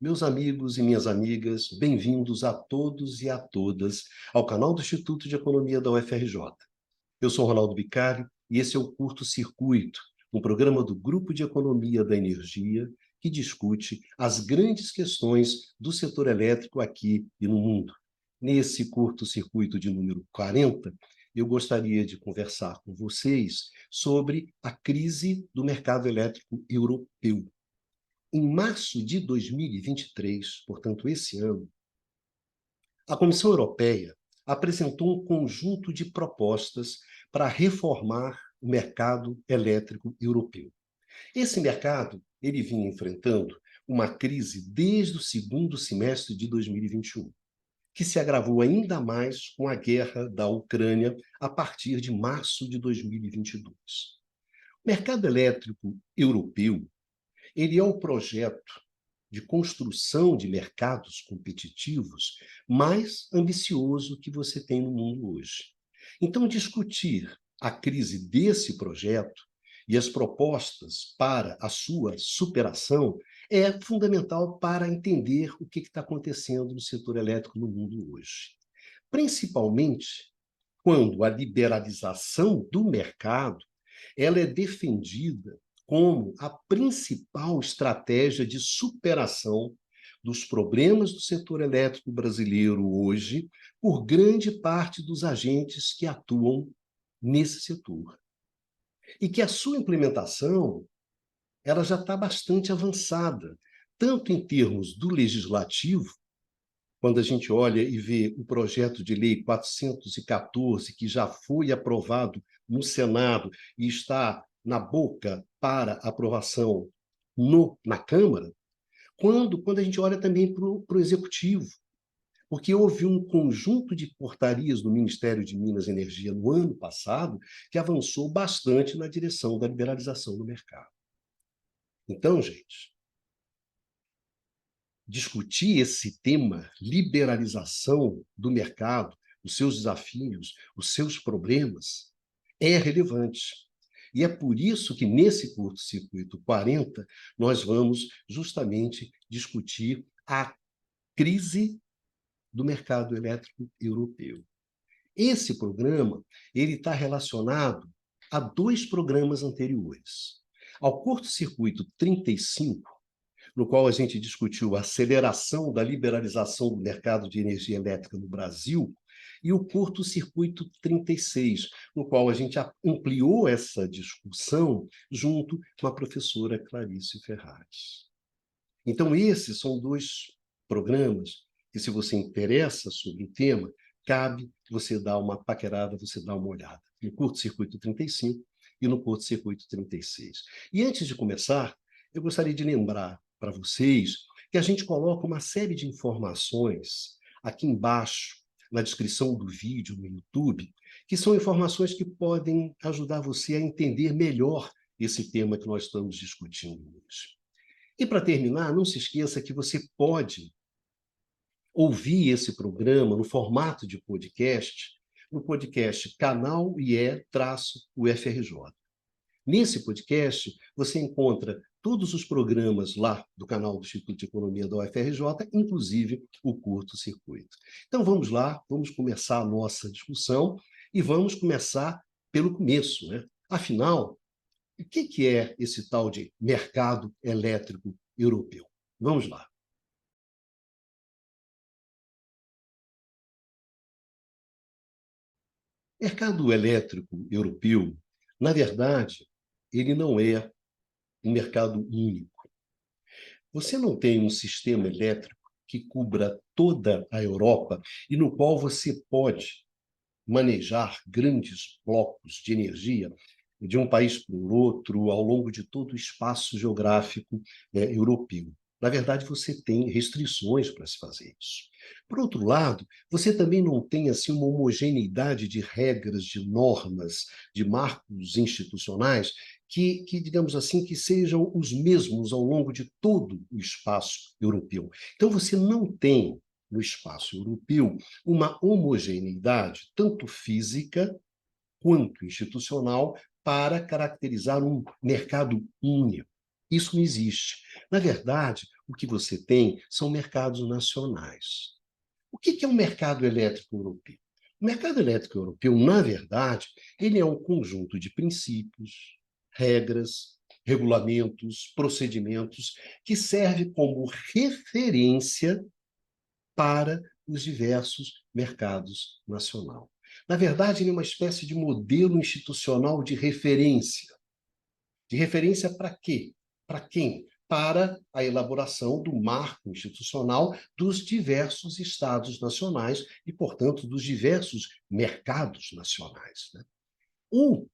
Meus amigos e minhas amigas, bem-vindos a todos e a todas ao canal do Instituto de Economia da UFRJ. Eu sou Ronaldo Vicari e esse é o Curto Circuito, um programa do Grupo de Economia da Energia que discute as grandes questões do setor elétrico aqui e no mundo. Nesse Curto Circuito de número 40, eu gostaria de conversar com vocês sobre a crise do mercado elétrico europeu. Em março de 2023, portanto, esse ano, a Comissão Europeia apresentou um conjunto de propostas para reformar o mercado elétrico europeu. Esse mercado, ele vinha enfrentando uma crise desde o segundo semestre de 2021, que se agravou ainda mais com a guerra da Ucrânia a partir de março de 2022. O mercado elétrico europeu, ele é o projeto de construção de mercados competitivos mais ambicioso que você tem no mundo hoje. Então, discutir a crise desse projeto e as propostas para a sua superação é fundamental para entender o que está acontecendo no setor elétrico no mundo hoje. Principalmente quando a liberalização do mercado ela é defendida como a principal estratégia de superação dos problemas do setor elétrico brasileiro hoje por grande parte dos agentes que atuam nesse setor. E que a sua implementação ela já está bastante avançada, tanto em termos do legislativo, quando a gente olha e vê o projeto de lei 414, que já foi aprovado no Senado e está na boca para aprovação na Câmara, quando a gente olha também para o Executivo, porque houve um conjunto de portarias do Ministério de Minas e Energia no ano passado que avançou bastante na direção da liberalização do mercado. Então, gente, discutir esse tema, liberalização do mercado, os seus desafios, os seus problemas, é relevante. E é por isso que, nesse curto-circuito 40, nós vamos justamente discutir a crise do mercado elétrico europeu. Esse programa ele está relacionado a dois programas anteriores. Ao curto-circuito 35, no qual a gente discutiu a aceleração da liberalização do mercado de energia elétrica no Brasil, e o curto-circuito 36, no qual a gente ampliou essa discussão junto com a professora Clarice Ferraz. Então, esses são dois programas que, se você interessa sobre o tema, cabe você dar uma paquerada, você dar uma olhada, no curto-circuito 35 e no curto-circuito 36. E antes de começar, eu gostaria de lembrar para vocês que a gente coloca uma série de informações aqui embaixo, na descrição do vídeo no YouTube, que são informações que podem ajudar você a entender melhor esse tema que nós estamos discutindo hoje. E para terminar, não se esqueça que você pode ouvir esse programa no formato de podcast, no podcast Canal IE-UFRJ. Nesse podcast, você encontra todos os programas lá do canal do Instituto de Economia da UFRJ, inclusive o curto-circuito. Então vamos lá, vamos começar a nossa discussão e vamos começar pelo começo, né? Afinal, o que é esse tal de mercado elétrico europeu? Vamos lá. O mercado elétrico europeu, na verdade, ele não é um mercado único. Você não tem um sistema elétrico que cubra toda a Europa e no qual você pode manejar grandes blocos de energia de um país para o outro ao longo de todo o espaço geográfico europeu. Na verdade, você tem restrições para se fazer isso. Por outro lado, você também não tem assim uma homogeneidade de regras, de normas, de marcos institucionais que, digamos assim, que sejam os mesmos ao longo de todo o espaço europeu. Então, você não tem no espaço europeu uma homogeneidade, tanto física quanto institucional, para caracterizar um mercado único. Isso não existe. Na verdade, o que você tem são mercados nacionais. O que é o mercado elétrico europeu? O mercado elétrico europeu, na verdade, ele é um conjunto de princípios, regras, regulamentos, procedimentos que serve como referência para os diversos mercados nacionais. Na verdade, ele é uma espécie de modelo institucional de referência. De referência para quê? Para quem? Para a elaboração do marco institucional dos diversos estados nacionais e, portanto, dos diversos mercados nacionais, né? O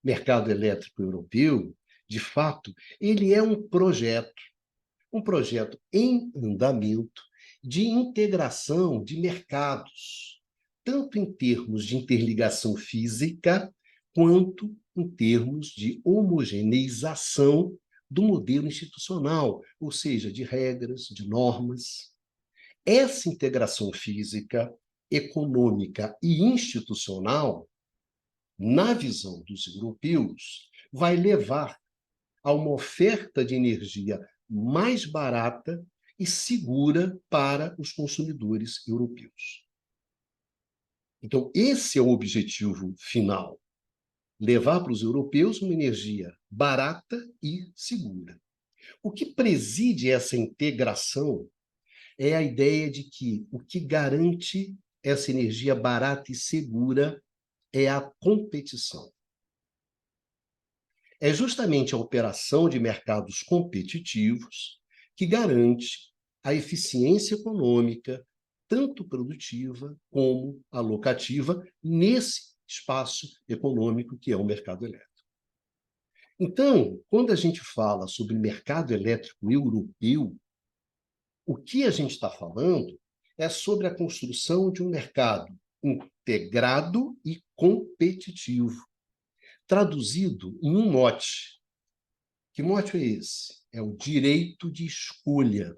mercado elétrico europeu, de fato, ele é um projeto em andamento de integração de mercados, tanto em termos de interligação física, quanto em termos de homogeneização do modelo institucional, ou seja, de regras, de normas. Essa integração física, econômica e institucional, na visão dos europeus, vai levar a uma oferta de energia mais barata e segura para os consumidores europeus. Então, esse é o objetivo final: levar para os europeus uma energia barata e segura. O que preside essa integração é a ideia de que o que garante essa energia barata e segura é a competição. É justamente a operação de mercados competitivos que garante a eficiência econômica, tanto produtiva como alocativa, nesse espaço econômico que é o mercado elétrico. Então, quando a gente fala sobre mercado elétrico europeu, o que a gente está falando é sobre a construção de um mercado integrado e competitivo, traduzido em um mote. Que mote é esse? É o direito de escolha.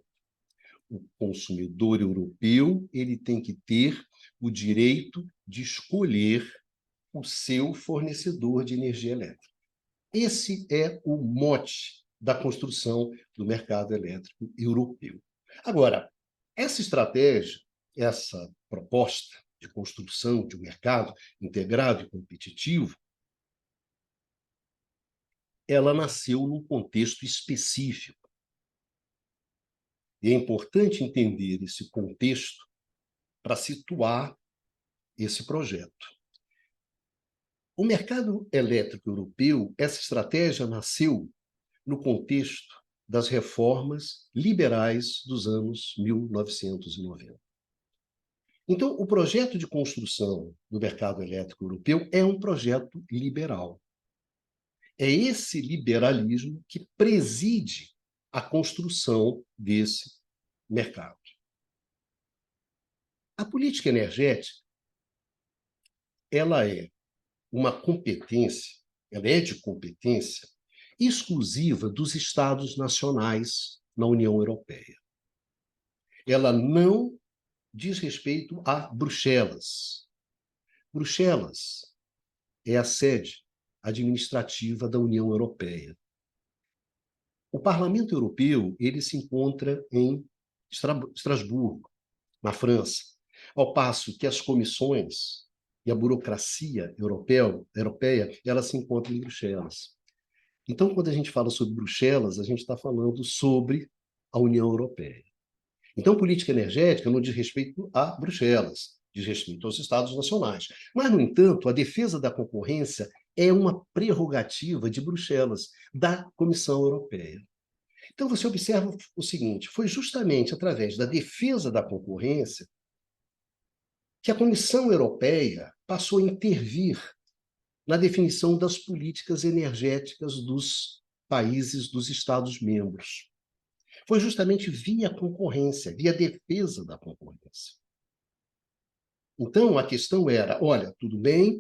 O consumidor europeu, ele tem que ter o direito de escolher o seu fornecedor de energia elétrica. Esse é o mote da construção do mercado elétrico europeu. Agora, essa estratégia, essa proposta de construção de um mercado integrado e competitivo, ela nasceu num contexto específico. E é importante entender esse contexto para situar esse projeto. O mercado elétrico europeu, essa estratégia nasceu no contexto das reformas liberais dos anos 1990. Então, o projeto de construção do mercado elétrico europeu é um projeto liberal. É esse liberalismo que preside a construção desse mercado. A política energética, ela é uma competência, ela é de competência exclusiva dos Estados nacionais na União Europeia. Ela não diz respeito a Bruxelas. Bruxelas é a sede administrativa da União Europeia. O Parlamento Europeu, ele se encontra em Estrasburgo, na França, ao passo que as comissões e a burocracia europeia, ela se encontra em Bruxelas. Então, quando a gente fala sobre Bruxelas, a gente está falando sobre a União Europeia. Então, política energética não diz respeito a Bruxelas, diz respeito aos Estados nacionais. Mas, no entanto, a defesa da concorrência é uma prerrogativa de Bruxelas, da Comissão Europeia. Então, você observa o seguinte: foi justamente através da defesa da concorrência que a Comissão Europeia passou a intervir na definição das políticas energéticas dos países, dos Estados-membros. Foi justamente via concorrência, via defesa da concorrência. Então, a questão era: olha, tudo bem,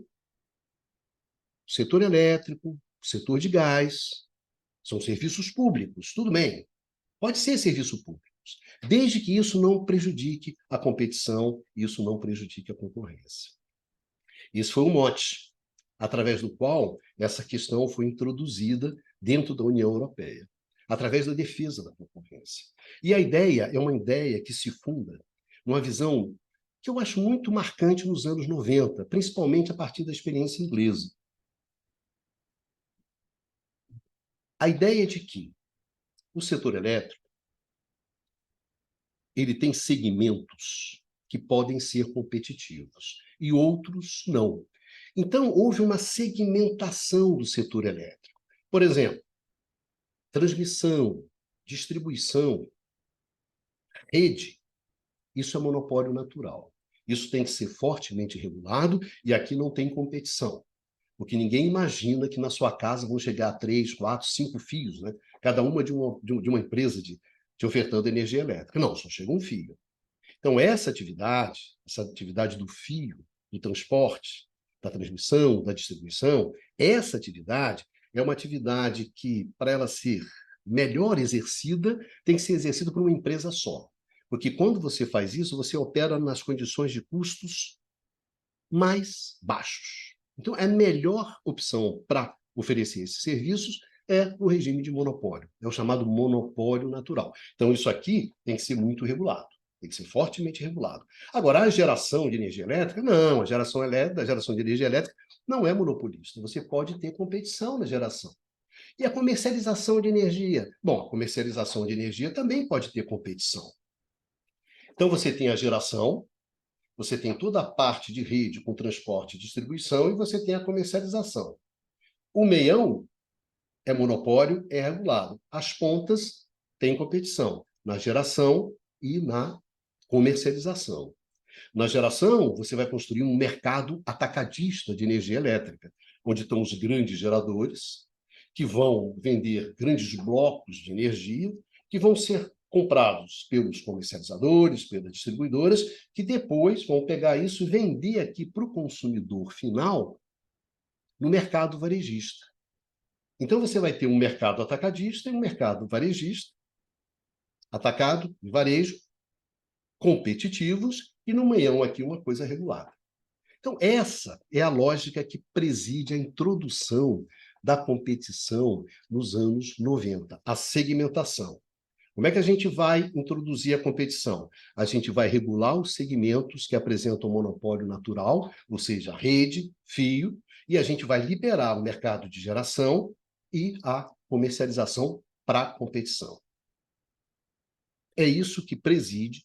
o setor elétrico, o setor de gás, são serviços públicos, tudo bem, pode ser serviço público, desde que isso não prejudique a competição, isso não prejudique a concorrência. Isso foi um mote, através do qual essa questão foi introduzida dentro da União Europeia. através da defesa da concorrência. E a ideia é uma ideia que se funda numa visão que eu acho muito marcante nos anos 90, principalmente a partir da experiência inglesa. A ideia de que o setor elétrico ele tem segmentos que podem ser competitivos e outros não. Então, houve uma segmentação do setor elétrico. Por exemplo, transmissão, distribuição, rede, isso é monopólio natural. Isso tem que ser fortemente regulado e aqui não tem competição. Porque ninguém imagina que na sua casa vão chegar a 3, 4, 5 fios, né? Cada uma de uma empresa de ofertando energia elétrica. Não, só chega um fio. Então, essa atividade do fio, do transporte, da transmissão, da distribuição, essa atividade é uma atividade que, para ela ser melhor exercida, tem que ser exercida por uma empresa só. Porque quando você faz isso, você opera nas condições de custos mais baixos. Então, a melhor opção para oferecer esses serviços é o regime de monopólio. É o chamado monopólio natural. Então, isso aqui tem que ser muito regulado. Tem que ser fortemente regulado. Agora, a geração de energia elétrica, não. A geração de energia elétrica não é monopolista. Você pode ter competição na geração. E a comercialização de energia? Bom, a comercialização de energia também pode ter competição. Então, você tem a geração, você tem toda a parte de rede com transporte e distribuição e você tem a comercialização. O meião é monopólio, é regulado. As pontas têm competição na geração e na comercialização. Na geração, você vai construir um mercado atacadista de energia elétrica, onde estão os grandes geradores, que vão vender grandes blocos de energia, que vão ser comprados pelos comercializadores, pelas distribuidoras, que depois vão pegar isso e vender aqui para o consumidor final no mercado varejista. Então, você vai ter um mercado atacadista e um mercado varejista, atacado e varejo, competitivos, e no meião aqui uma coisa regulada. Então, essa é a lógica que preside a introdução da competição nos anos 90, a segmentação. Como é que a gente vai introduzir a competição? A gente vai regular os segmentos que apresentam monopólio natural, ou seja, rede, fio, e a gente vai liberar o mercado de geração e a comercialização para a competição. É isso que preside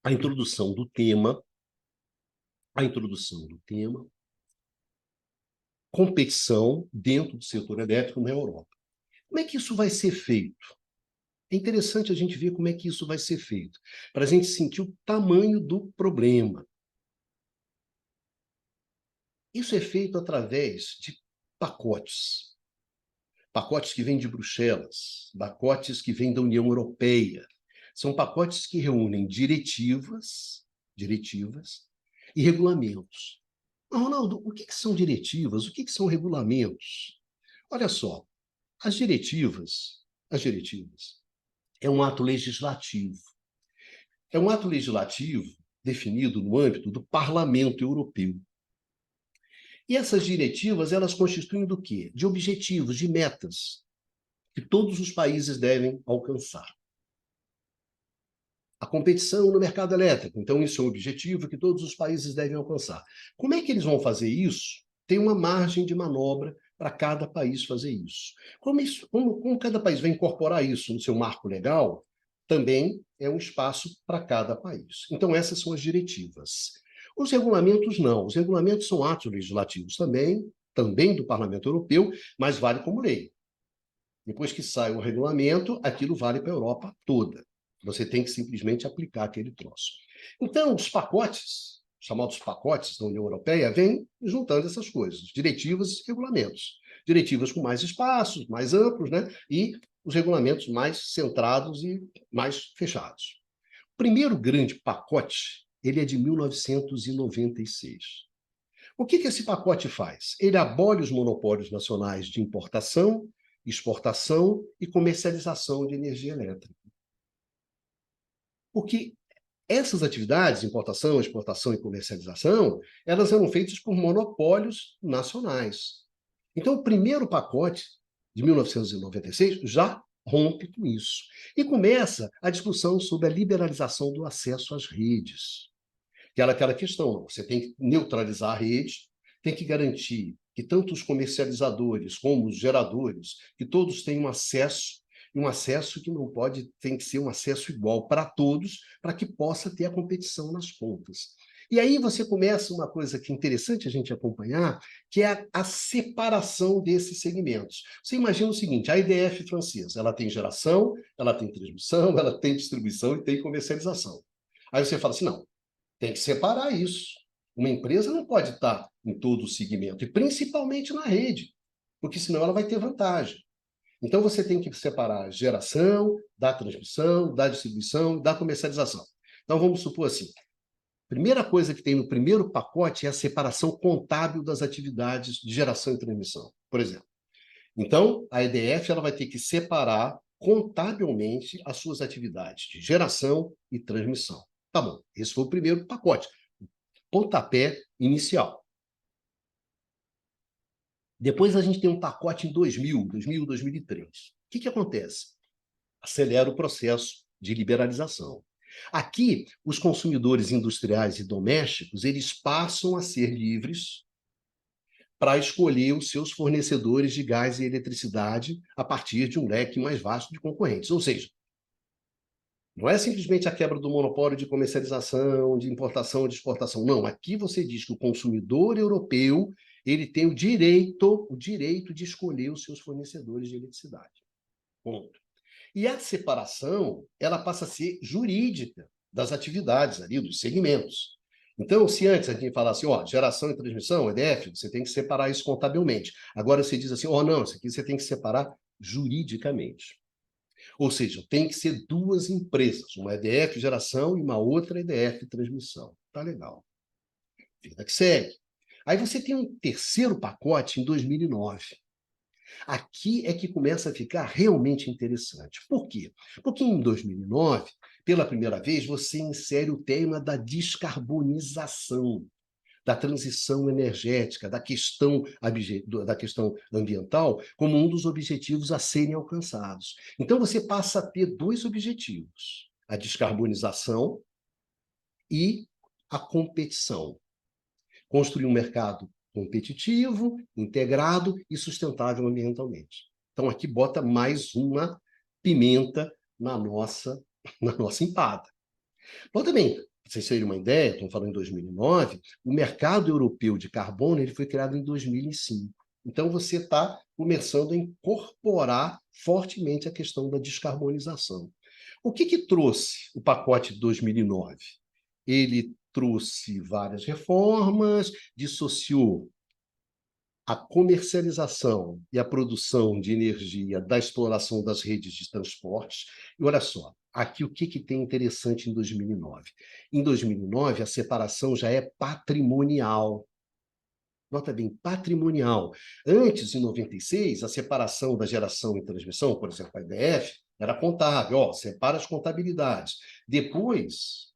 a introdução do tema, competição dentro do setor elétrico na Europa. Como é que isso vai ser feito? É interessante a gente ver como é que isso vai ser feito, para a gente sentir o tamanho do problema. Isso é feito através de pacotes. Pacotes que vêm de Bruxelas, pacotes que vêm da União Europeia. São pacotes que reúnem diretivas e regulamentos. Mas, Ronaldo, o que são diretivas? O que são regulamentos? Olha só, as diretivas é um ato legislativo. É um ato legislativo definido no âmbito do Parlamento Europeu. E essas diretivas, elas constituem do quê? De objetivos, de metas, que todos os países devem alcançar. A competição no mercado elétrico, então isso é um objetivo que todos os países devem alcançar. Como é que eles vão fazer isso? Tem uma margem de manobra para cada país fazer isso. Como cada país vai incorporar isso no seu marco legal, também é um espaço para cada país. Então, essas são as diretivas. Os regulamentos não. Os regulamentos são atos legislativos também do Parlamento Europeu, mas vale como lei. Depois que sai o regulamento, aquilo vale para a Europa toda. Você tem que simplesmente aplicar aquele troço. Então, os pacotes, chamados pacotes da União Europeia, vêm juntando essas coisas, diretivas e regulamentos. Diretivas com mais espaços, mais amplos, né? E os regulamentos mais centrados e mais fechados. O primeiro grande pacote, ele é de 1996. O que esse pacote faz? Ele abole os monopólios nacionais de importação, exportação e comercialização de energia elétrica. Porque essas atividades, importação, exportação e comercialização, elas eram feitas por monopólios nacionais. Então, o primeiro pacote, de 1996, já rompe com isso. E começa a discussão sobre a liberalização do acesso às redes. Que era aquela questão, você tem que neutralizar a rede, tem que garantir que tanto os comercializadores como os geradores, que todos tenham acesso, e um acesso que não pode, tem que ser um acesso igual para todos, para que possa ter a competição nas pontas. E aí você começa uma coisa que é interessante a gente acompanhar, que é a separação desses segmentos. Você imagina o seguinte, a EDF francesa, ela tem geração, ela tem transmissão, ela tem distribuição e tem comercialização. Aí você fala assim, não, tem que separar isso. Uma empresa não pode estar em todo o segmento, e principalmente na rede, porque senão ela vai ter vantagem. Então você tem que separar a geração, da transmissão, da distribuição, da comercialização. Então vamos supor assim, a primeira coisa que tem no primeiro pacote é a separação contábil das atividades de geração e transmissão, por exemplo. Então, a EDF ela vai ter que separar contabilmente as suas atividades de geração e transmissão. Tá bom, esse foi o primeiro pacote, pontapé inicial. Depois a gente tem um pacote em 2000, 2003. O que acontece? Acelera o processo de liberalização. Aqui, os consumidores industriais e domésticos, eles passam a ser livres para escolher os seus fornecedores de gás e eletricidade a partir de um leque mais vasto de concorrentes. Ou seja, não é simplesmente a quebra do monopólio de comercialização, de importação e de exportação. Não, aqui você diz que o consumidor europeu ele tem o direito de escolher os seus fornecedores de eletricidade. Ponto. E a separação, ela passa a ser jurídica das atividades ali, dos segmentos. Então, se antes a gente falasse, ó, geração e transmissão, EDF, você tem que separar isso contabilmente. Agora você diz assim, ó, não, isso aqui você tem que separar juridicamente. Ou seja, tem que ser duas empresas, uma EDF geração e uma outra EDF transmissão. Tá legal. Vida que segue. Aí você tem um terceiro pacote em 2009. Aqui é que começa a ficar realmente interessante. Por quê? Porque em 2009, pela primeira vez, você insere o tema da descarbonização, da transição energética, da questão ambiental, como um dos objetivos a serem alcançados. Então, você passa a ter dois objetivos: a descarbonização e a competição. Construir um mercado competitivo, integrado e sustentável ambientalmente. Então, aqui bota mais uma pimenta na nossa empada. Bom, também, para vocês terem uma ideia, estamos falando em 2009, o mercado europeu de carbono ele foi criado em 2005. Então, você está começando a incorporar fortemente a questão da descarbonização. O que trouxe o pacote de 2009? Ele trouxe várias reformas, dissociou a comercialização e a produção de energia da exploração das redes de transportes. E olha só, aqui o que tem interessante em 2009? Em 2009, a separação já é patrimonial. Nota bem, patrimonial. Antes, em 96, a separação da geração e transmissão, por exemplo, a EDF, era contábil, ó, separa as contabilidades. Depois,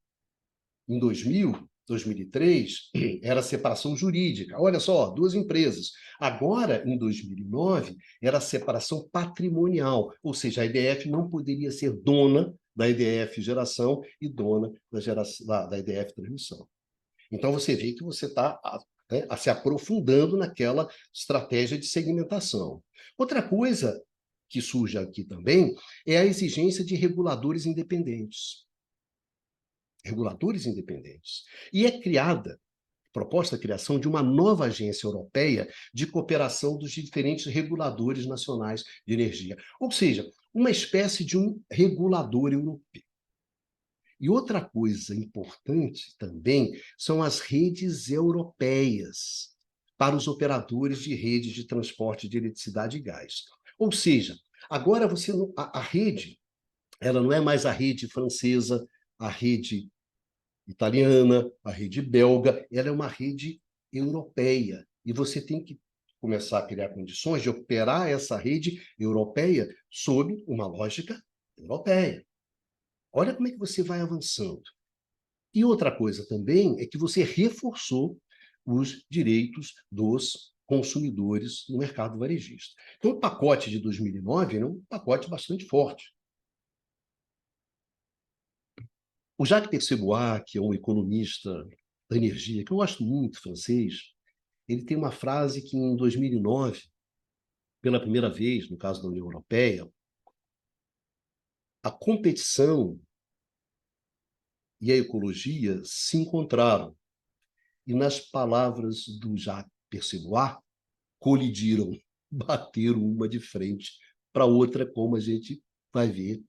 em 2000, 2003, era separação jurídica. Olha só, duas empresas. Agora, em 2009, era separação patrimonial, ou seja, a EDF não poderia ser dona da EDF Geração e dona da EDF Transmissão. Então, você vê que você está se aprofundando naquela estratégia de segmentação. Outra coisa que surge aqui também é a exigência de reguladores independentes. Reguladores independentes. E é proposta a criação de uma nova agência europeia de cooperação dos diferentes reguladores nacionais de energia. Ou seja, uma espécie de um regulador europeu. E outra coisa importante também são as redes europeias para os operadores de redes de transporte de eletricidade e gás. Ou seja, agora a rede, ela não é mais a rede francesa, a rede italiana, a rede belga, ela é uma rede europeia. E você tem que começar a criar condições de operar essa rede europeia sob uma lógica europeia. Olha como é que você vai avançando. E outra coisa também é que você reforçou os direitos dos consumidores no mercado varejista. Então, o pacote de 2009 é um pacote bastante forte. O Jacques Percebuat, que é um economista da energia, que eu gosto muito, francês, ele tem uma frase que em 2009, pela primeira vez, no caso da União Europeia, a competição e a ecologia se encontraram. E, nas palavras do Jacques Percebuat, colidiram, bateram uma de frente para a outra, como a gente vai ver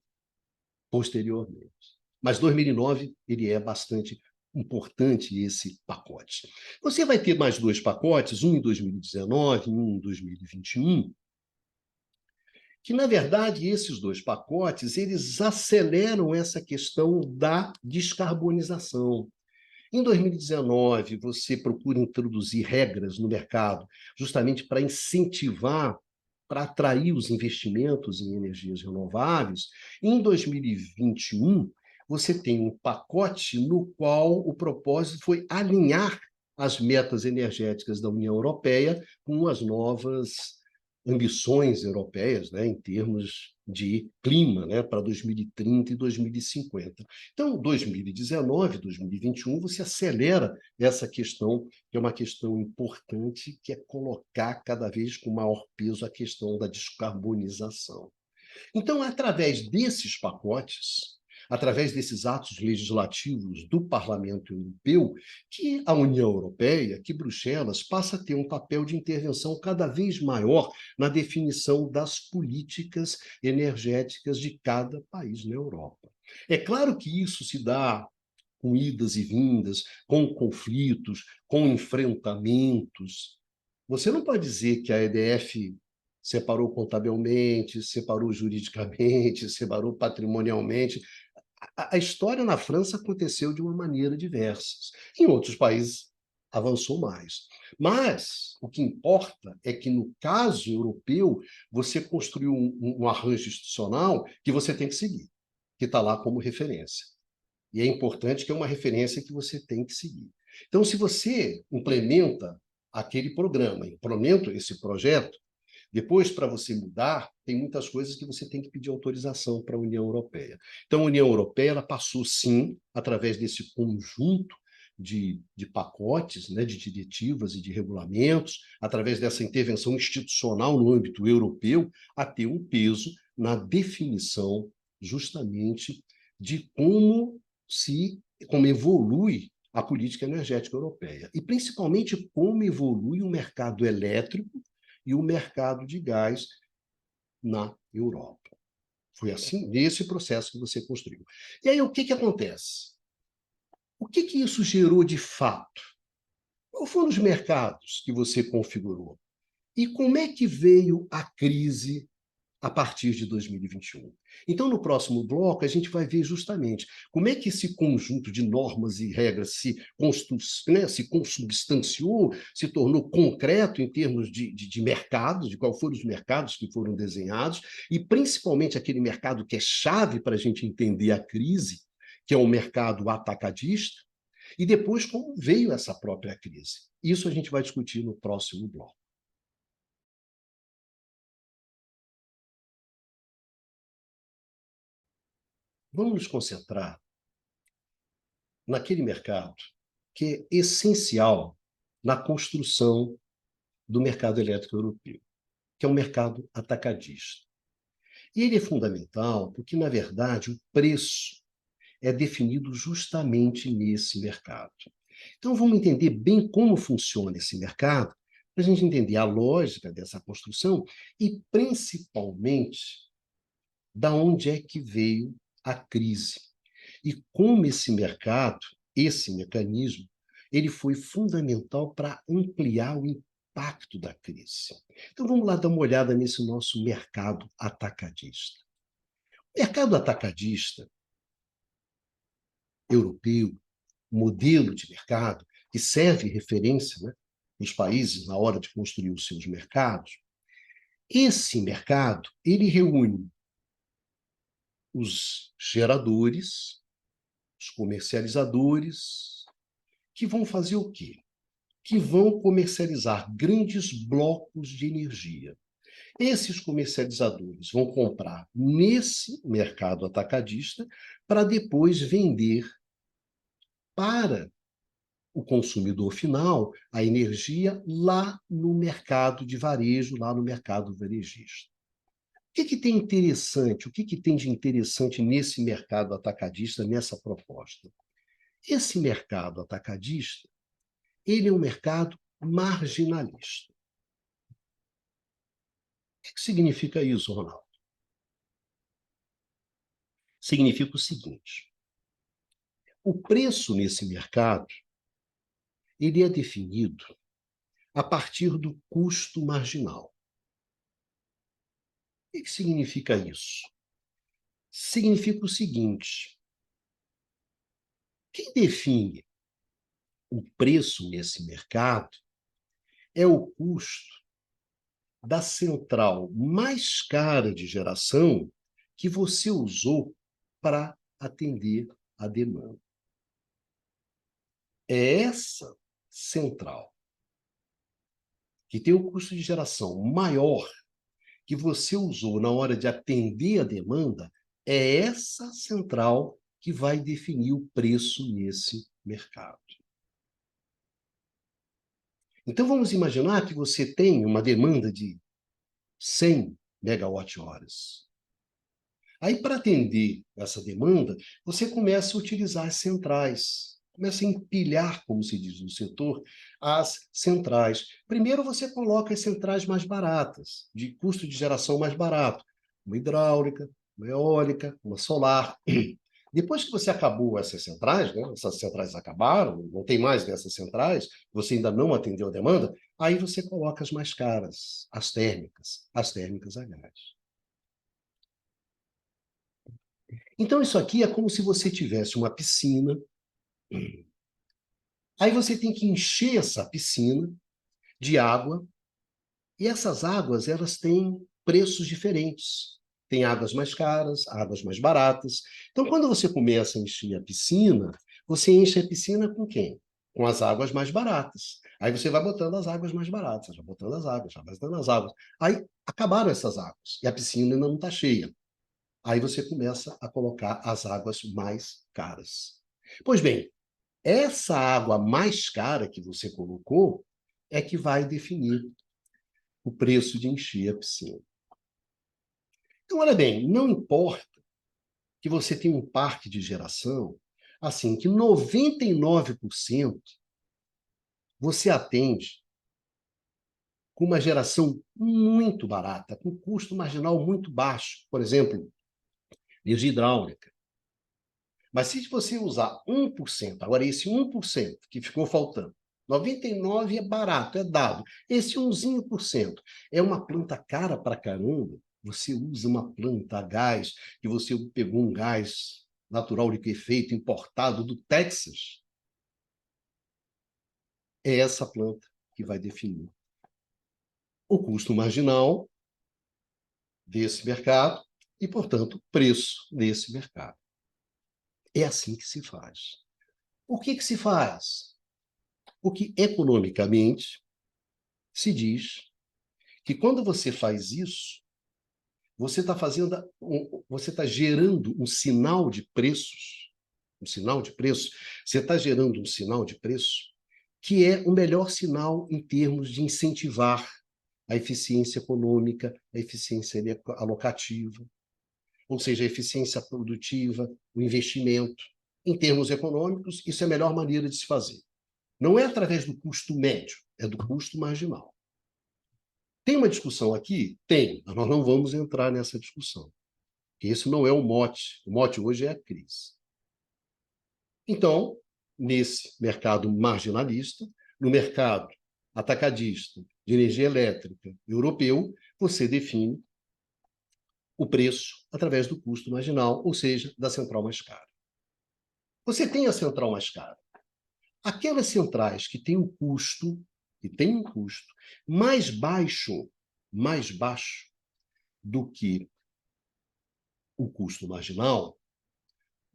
posteriormente. Mas 2009 ele é bastante importante, esse pacote. Você vai ter mais dois pacotes, um em 2019 e um em 2021, que, na verdade, esses dois pacotes eles aceleram essa questão da descarbonização. Em 2019, você procura introduzir regras no mercado, justamente para incentivar, para atrair os investimentos em energias renováveis. Em 2021, você tem um pacote no qual o propósito foi alinhar as metas energéticas da União Europeia com as novas ambições europeias, né, em termos de clima, né, para 2030 e 2050. Então, 2019, 2021, você acelera essa questão, que é uma questão importante, que é colocar cada vez com maior peso a questão da descarbonização. Então, através desses pacotes, através desses atos legislativos do Parlamento Europeu, que a União Europeia, que Bruxelas, passa a ter um papel de intervenção cada vez maior na definição das políticas energéticas de cada país na Europa. É claro que isso se dá com idas e vindas, com conflitos, com enfrentamentos. Você não pode dizer que a EDF separou contabilmente, separou juridicamente, separou patrimonialmente. A história na França aconteceu de uma maneira diversa. Em outros países, avançou mais. Mas o que importa é que, no caso europeu, você construiu um arranjo institucional que você tem que seguir, que está lá como referência. E é importante que é uma referência que você tem que seguir. Então, se você implementa aquele programa, implementa esse projeto, depois, para você mudar, tem muitas coisas que você tem que pedir autorização para a União Europeia. Então, a União Europeia ela passou, sim, através desse conjunto de pacotes, né, de diretivas e de regulamentos, através dessa intervenção institucional no âmbito europeu, a ter um peso na definição, justamente, de como evolui a política energética europeia. E, principalmente, como evolui o mercado elétrico e o mercado de gás na Europa. Foi assim, nesse processo que você construiu. E aí, o que acontece? O que isso gerou de fato? Quais foram os mercados que você configurou? E como é que veio a crise a partir de 2021? Então, no próximo bloco, a gente vai ver justamente como é que esse conjunto de normas e regras se consubstanciou, se tornou concreto em termos de mercados, de quais foram os mercados que foram desenhados, e principalmente aquele mercado que é chave para a gente entender a crise, que é o mercado atacadista, e depois como veio essa própria crise. Isso a gente vai discutir no próximo bloco. Vamos nos concentrar naquele mercado que é essencial na construção do mercado elétrico europeu, que é o mercado atacadista. E ele é fundamental porque, na verdade, o preço é definido justamente nesse mercado. Então, vamos entender bem como funciona esse mercado, para a gente entender a lógica dessa construção e, principalmente, da onde é que veio a crise e como esse mercado, esse mecanismo, ele foi fundamental para ampliar o impacto da crise. Então vamos lá dar uma olhada nesse nosso mercado atacadista. O mercado atacadista europeu, modelo de mercado, que serve referência, né, nos países na hora de construir os seus mercados, esse mercado ele reúne os geradores, os comercializadores, que vão fazer o quê? que vão comercializar grandes blocos de energia. Esses comercializadores vão comprar nesse mercado atacadista para depois vender para o consumidor final a energia lá no mercado de varejo, lá no mercado varejista. O que tem interessante? O que tem de interessante nesse mercado atacadista, nessa proposta? Esse mercado atacadista, ele é um mercado marginalista. O que significa isso, Ronaldo? Significa o seguinte: o preço nesse mercado ele é definido a partir do custo marginal. O que significa isso? Significa o seguinte: quem define o preço nesse mercado é o custo da central mais cara de geração que você usou para atender a demanda. É essa central que tem o custo de geração maior que você usou na hora de atender a demanda, é essa central que vai definir o preço nesse mercado. Então, vamos imaginar que você tem uma demanda de 100 megawatt-horas. Aí, para atender essa demanda, você começa a utilizar as centrais, começa a empilhar, como se diz no setor, as centrais. Primeiro, você coloca as centrais mais baratas, de custo de geração mais barato, uma hidráulica, uma eólica, uma solar. Depois que você acabou essas centrais, né, essas centrais acabaram, não tem mais dessas centrais, você ainda não atendeu a demanda, aí você coloca as mais caras, as térmicas a gás. Então, isso aqui é como se você tivesse uma piscina, aí você tem que encher essa piscina de água, e essas águas, elas têm preços diferentes. Tem águas mais caras, águas mais baratas. Então, quando você começa a encher a piscina, você enche a piscina com quem? Com as águas mais baratas. Aí você vai botando as águas mais baratas, já botando as águas, já vai botando as águas. Aí acabaram essas águas, e a piscina ainda não está cheia. Aí você começa a colocar as águas mais caras. Pois bem, essa água mais cara que você colocou é que vai definir o preço de encher a piscina. Então, olha bem, não importa que você tenha um parque de geração, assim, que 99% você atende com uma geração muito barata, com custo marginal muito baixo. Por exemplo, energia hidráulica. Mas se você usar 1%, agora esse 1% que ficou faltando, 99% é barato, é dado. Esse 1% é uma planta cara para caramba. Você usa uma planta a gás, que você pegou um gás natural liquefeito importado do Texas. É essa planta que vai definir o custo marginal desse mercado e, portanto, o preço desse mercado. É assim que se faz. Por que se faz? Porque, economicamente, se diz que quando você faz isso, você está você está gerando um sinal de preços, você está gerando um sinal de preço que é o melhor sinal em termos de incentivar a eficiência econômica, a eficiência alocativa, ou seja, a eficiência produtiva, o investimento. Em termos econômicos, isso é a melhor maneira de se fazer. Não é através do custo médio, é do custo marginal. Tem uma discussão aqui? Tem, mas nós não vamos entrar nessa discussão, porque esse não é o mote. O mote hoje é a crise. Então, nesse mercado marginalista, no mercado atacadista de energia elétrica europeu, você define o preço através do custo marginal, ou seja, da central mais cara. Você tem a central mais cara. Aquelas centrais que têm um custo, mais baixo do que o custo marginal,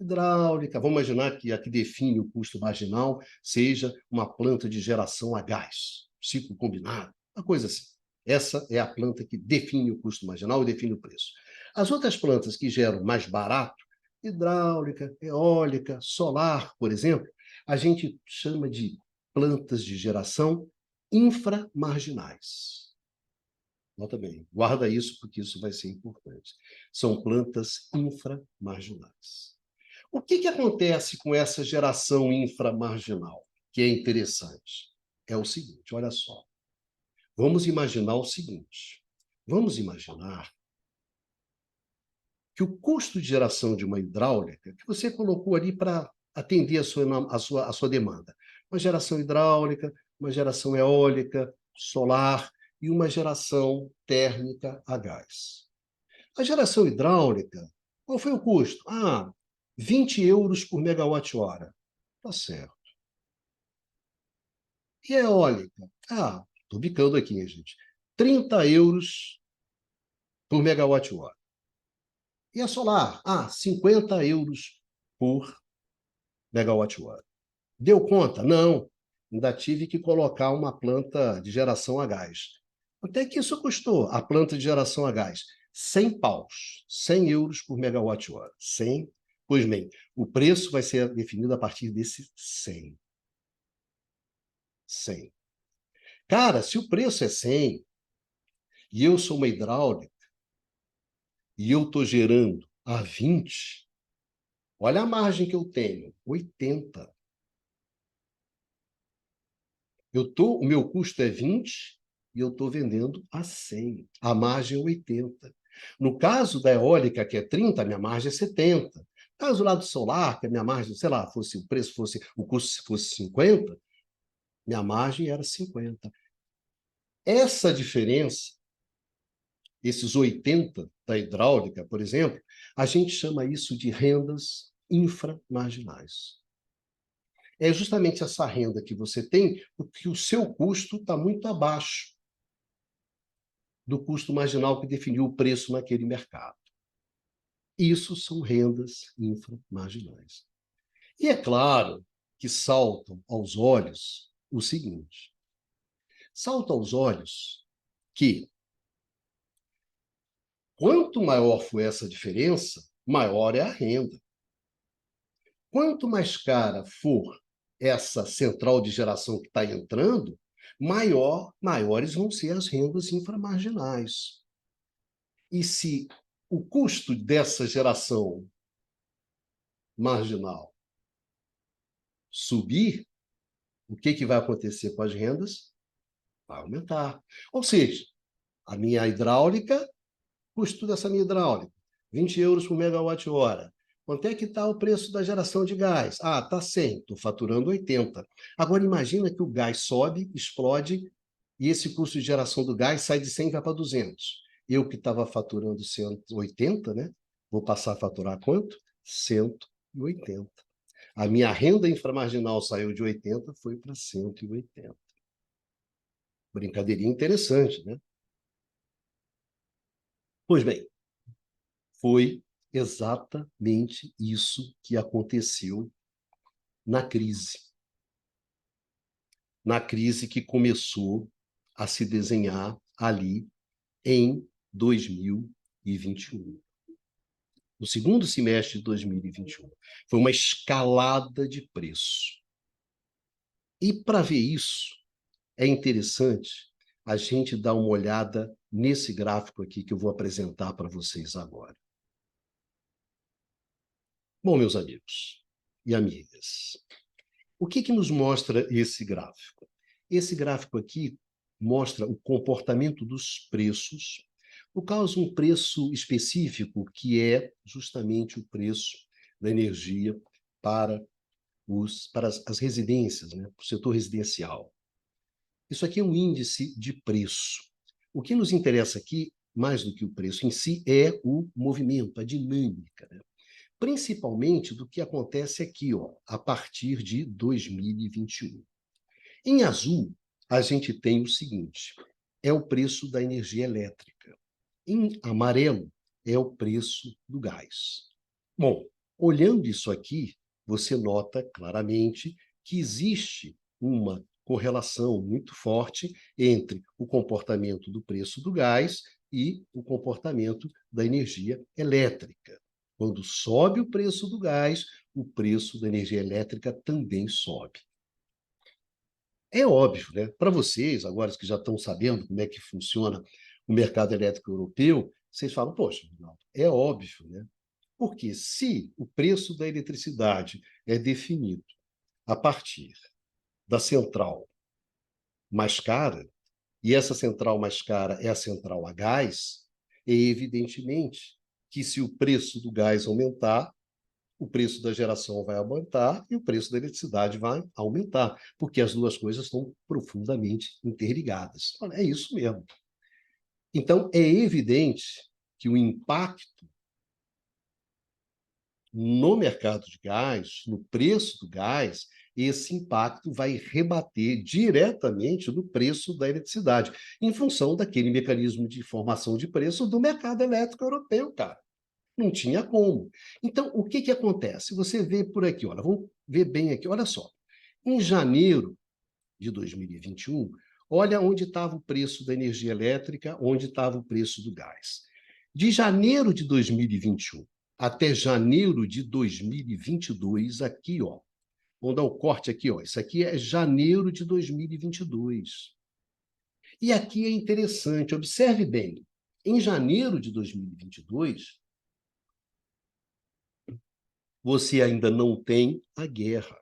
Hidráulica, vamos imaginar que a que define o custo marginal seja uma planta de geração a gás, ciclo combinado, uma coisa assim. Essa é a planta que define o custo marginal e define o preço. As outras plantas que geram mais barato, hidráulica, eólica, solar, por exemplo, a gente chama de plantas de geração inframarginais. Nota bem, guarda isso porque isso vai ser importante. São plantas inframarginais. O que acontece com essa geração inframarginal, que é interessante? É o seguinte, olha só. Vamos imaginar o seguinte. Vamos imaginar que o custo de geração de uma hidráulica, que você colocou ali para atender a sua demanda, uma geração hidráulica, uma geração eólica, solar e uma geração térmica a gás. A geração hidráulica, qual foi o custo? 20 euros por megawatt-hora. Tá certo. E a eólica? Estou bicando aqui, hein, gente. 30 euros por megawatt-hora. E a solar? 50 euros por megawatt-hora. Deu conta? Não. Ainda tive que colocar uma planta de geração a gás. Quanto é que isso custou? A planta de geração a gás? 100 paus. 100 euros por megawatt-hora. 100. Pois bem, o preço vai ser definido a partir desse 100. 100. Cara, se o preço é 100 e eu sou uma hidráulica e eu estou gerando a 20, olha a margem que eu tenho, 80. O meu custo é 20 e eu estou vendendo a 100. A margem é 80. No caso da eólica, que é 30, a minha margem é 70. No caso lá do solar, que a minha margem, sei lá, o custo fosse 50, minha margem era 50. Essa diferença, esses 80 da hidráulica, por exemplo, a gente chama isso de rendas inframarginais. É justamente essa renda que você tem, porque o seu custo está muito abaixo do custo marginal que definiu o preço naquele mercado. Isso são rendas inframarginais. E é claro que saltam aos olhos o seguinte: salta aos olhos que, quanto maior for essa diferença, maior é a renda. Quanto mais cara for essa central de geração que está entrando, maiores vão ser as rendas inframarginais. E se o custo dessa geração marginal subir, o que vai acontecer com as rendas? Vai aumentar. Ou seja, a minha hidráulica, custo dessa minha hidráulica, 20 euros por megawatt-hora. Quanto é que está o preço da geração de gás? Está 100, estou faturando 80. Agora, imagina que o gás sobe, explode, e esse custo de geração do gás sai de 100 e vai para 200. Eu que estava faturando 180, né? Vou passar a faturar quanto? 180. A minha renda inframarginal saiu de 80, foi para 180. Brincadeirinha interessante, né? Pois bem, foi exatamente isso que aconteceu na crise. Na crise que começou a se desenhar ali em 2021. No segundo semestre de 2021. Foi uma escalada de preço. E para ver isso, é interessante a gente dar uma olhada nesse gráfico aqui que eu vou apresentar para vocês agora. Bom, meus amigos e amigas, o que nos mostra esse gráfico? Esse gráfico aqui mostra o comportamento dos preços, por causa de um preço específico, que é justamente o preço da energia para as residências, né? Para o setor residencial. Isso aqui é um índice de preço. O que nos interessa aqui, mais do que o preço em si, é o movimento, a dinâmica, né? Principalmente do que acontece aqui, a partir de 2021. Em azul, a gente tem o seguinte: é o preço da energia elétrica. Em amarelo, é o preço do gás. Bom, Olhando isso aqui, você nota claramente que existe uma correlação muito forte entre o comportamento do preço do gás e o comportamento da energia elétrica. Quando sobe o preço do gás, o preço da energia elétrica também sobe. É óbvio, né? Para vocês, agora que já estão sabendo como é que funciona o mercado elétrico europeu, vocês falam, poxa, é óbvio, né? Porque se o preço da eletricidade é definido a partir da central mais cara, e essa central mais cara é a central a gás, é evidentemente que se o preço do gás aumentar, o preço da geração vai aumentar e o preço da eletricidade vai aumentar, porque as duas coisas estão profundamente interligadas. É isso mesmo. Então, é evidente que o impacto no mercado de gás, no preço do gás, esse impacto vai rebater diretamente no preço da eletricidade, em função daquele mecanismo de formação de preço do mercado elétrico europeu, cara. Não tinha como. Então, o que acontece? Você vê por aqui, olha, vamos ver bem aqui, olha só. Em janeiro de 2021, olha onde estava o preço da energia elétrica, onde estava o preço do gás. De janeiro de 2021 até janeiro de 2022, aqui, ó, vamos dar o corte aqui, ó, isso aqui é janeiro de 2022. E aqui é interessante, observe bem, em janeiro de 2022, você ainda não tem a guerra.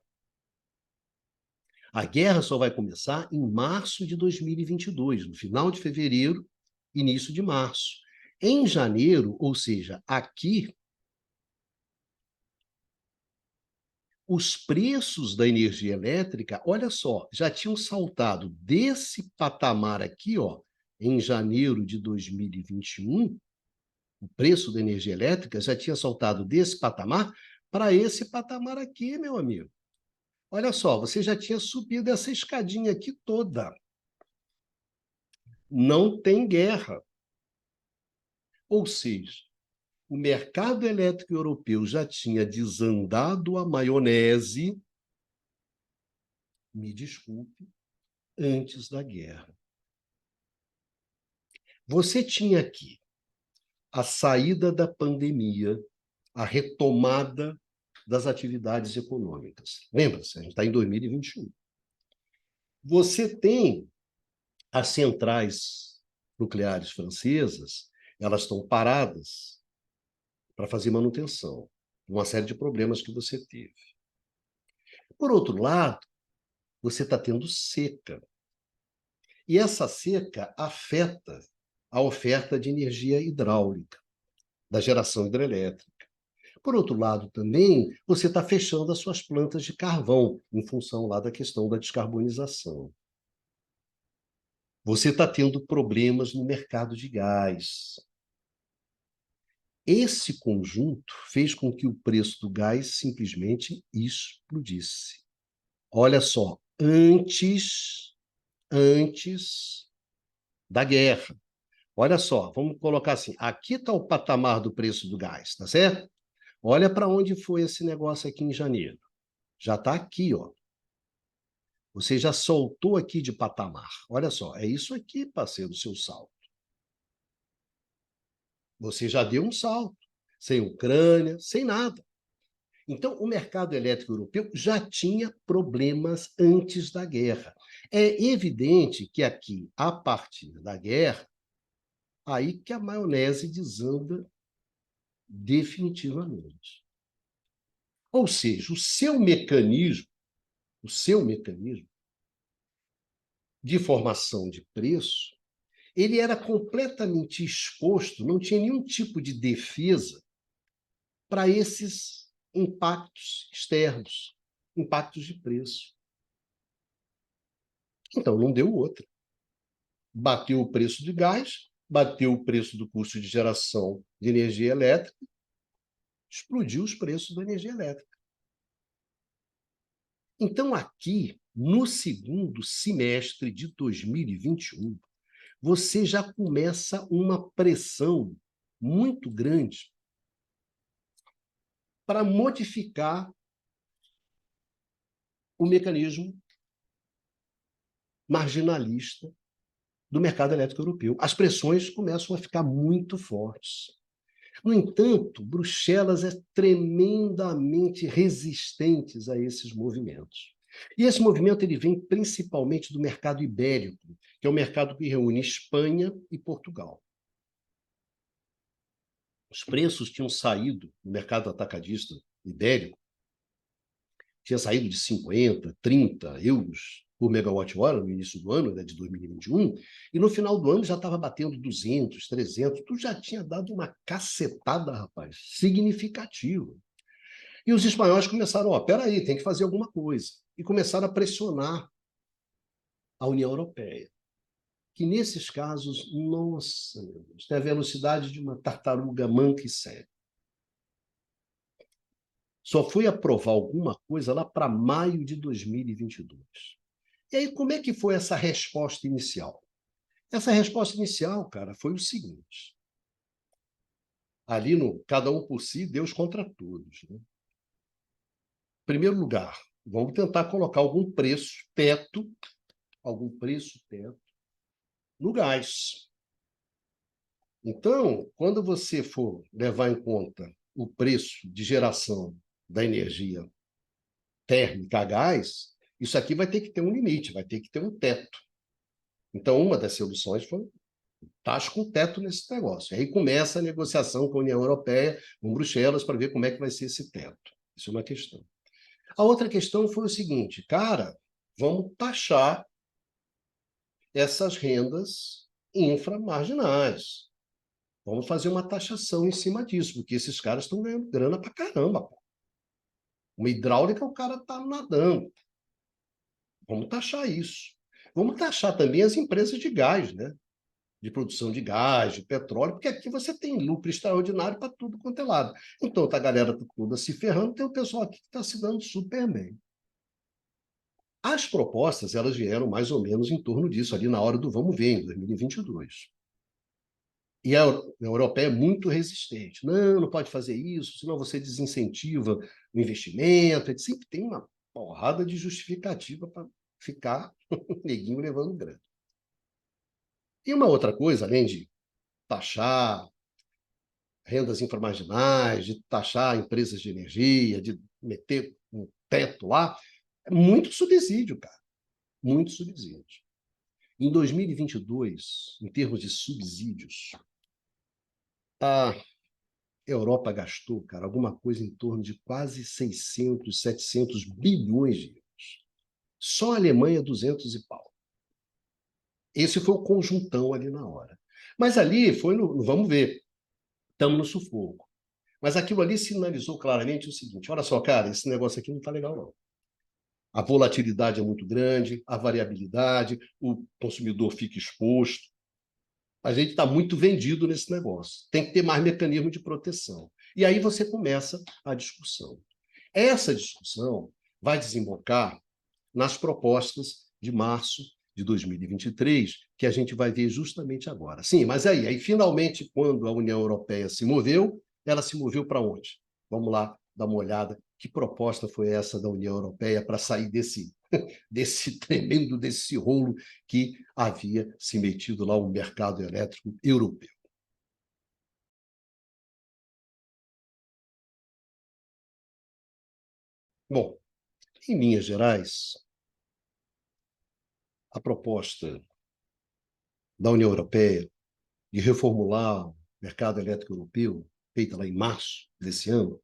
A guerra só vai começar em março de 2022, no final de fevereiro, início de março. Em janeiro, ou seja, aqui, os preços da energia elétrica, olha só, já tinham saltado desse patamar aqui, ó, em janeiro de 2021, o preço da energia elétrica já tinha saltado desse patamar para esse patamar aqui, meu amigo. Olha só, você já tinha subido essa escadinha aqui toda. Não tem guerra. Ou seja, o mercado elétrico europeu já tinha desandado a maionese, me desculpe, antes da guerra. Você tinha aqui a saída da pandemia, a retomada das atividades econômicas. Lembra-se, a gente está em 2021. Você tem as centrais nucleares francesas, elas estão paradas para fazer manutenção, uma série de problemas que você teve. Por outro lado, você está tendo seca. E essa seca afeta a oferta de energia hidráulica, da geração hidrelétrica. Por outro lado, também, você está fechando as suas plantas de carvão, em função lá da questão da descarbonização. Você está tendo problemas no mercado de gás. Esse conjunto fez com que o preço do gás simplesmente explodisse. Olha só, antes da guerra. Olha só, vamos colocar assim, aqui está o patamar do preço do gás, tá certo? Olha para onde foi esse negócio aqui em janeiro. Já está aqui, ó. Você já soltou aqui de patamar. Olha só, é isso aqui, parceiro, o seu salto. Você já deu um salto, sem Ucrânia, sem nada. Então, o mercado elétrico europeu já tinha problemas antes da guerra. É evidente que aqui, a partir da guerra, aí que a maionese desanda definitivamente. Ou seja, o seu mecanismo de formação de preço, ele era completamente exposto, não tinha nenhum tipo de defesa para esses impactos externos, impactos de preço. Então, não deu outra. Bateu o preço de gás, bateu o preço do custo de geração de energia elétrica, explodiu os preços da energia elétrica. Então, aqui, no segundo semestre de 2021, você já começa uma pressão muito grande para modificar o mecanismo marginalista do mercado elétrico europeu. As pressões começam a ficar muito fortes. No entanto, Bruxelas é tremendamente resistente a esses movimentos. E esse movimento ele vem principalmente do mercado ibérico, que é o mercado que reúne Espanha e Portugal. Os preços tinham saído no mercado atacadista ibérico, tinha saído de 50, 30 euros por megawatt-hora no início do ano, né, de 2021, e no final do ano já estava batendo 200, 300, tu já tinha dado uma cacetada, rapaz, significativa. E os espanhóis começaram, peraí, tem que fazer alguma coisa. E começaram a pressionar a União Europeia, que nesses casos, nossa, meu Deus, tem a velocidade de uma tartaruga manca e cega. Só foi aprovar alguma coisa lá para maio de 2022. E aí, como é que foi essa resposta inicial? Essa resposta inicial, cara, foi o seguinte. Ali no cada um por si, Deus contra todos. Né? Em primeiro lugar, vamos tentar colocar algum preço teto no gás. Então, quando você for levar em conta o preço de geração da energia térmica a gás, isso aqui vai ter que ter um limite, vai ter que ter um teto. Então, uma das soluções foi taxa com teto nesse negócio. E aí começa a negociação com a União Europeia, com Bruxelas, para ver como é que vai ser esse teto. Isso é uma questão. A outra questão foi o seguinte, cara, vamos taxar essas rendas inframarginais. Vamos fazer uma taxação em cima disso, porque esses caras estão ganhando grana pra caramba. Pô. Uma hidráulica, o cara está nadando. Vamos taxar isso. Vamos taxar também as empresas de gás, né? De produção de gás, de petróleo, porque aqui você tem lucro extraordinário para tudo quanto é lado. Então, tá a galera toda se ferrando, tem o pessoal aqui que está se dando super bem. As propostas, elas vieram mais ou menos em torno disso, ali na hora do vamos ver, em 2022. E a europeia é muito resistente. Não, não pode fazer isso, senão você desincentiva o investimento. Ele sempre tem uma porrada de justificativa para ficar neguinho levando grana. E uma outra coisa, além de taxar rendas inframarginais, de taxar empresas de energia, de meter um teto lá, é muito subsídio, cara. Muito subsídio. Em 2022, em termos de subsídios, a Europa gastou, cara, alguma coisa em torno de quase 600, 700 bilhões de euros. Só a Alemanha, 200 e pau. Esse foi o conjuntão ali na hora. Mas ali foi no vamos ver, estamos no sufoco. Mas aquilo ali sinalizou claramente o seguinte, olha só, cara, esse negócio aqui não está legal, não. A volatilidade é muito grande, a variabilidade, o consumidor fica exposto. A gente está muito vendido nesse negócio. Tem que ter mais mecanismo de proteção. E aí você começa a discussão. Essa discussão vai desembocar nas propostas de março de 2023, que a gente vai ver justamente agora. Sim, mas aí finalmente, quando a União Europeia se moveu, ela se moveu para onde? Vamos lá dar uma olhada. Que proposta foi essa da União Europeia para sair desse tremendo, desse rolo que havia se metido lá o mercado elétrico europeu? Bom, em linhas gerais, a proposta da União Europeia de reformular o mercado elétrico europeu, feita lá em março desse ano,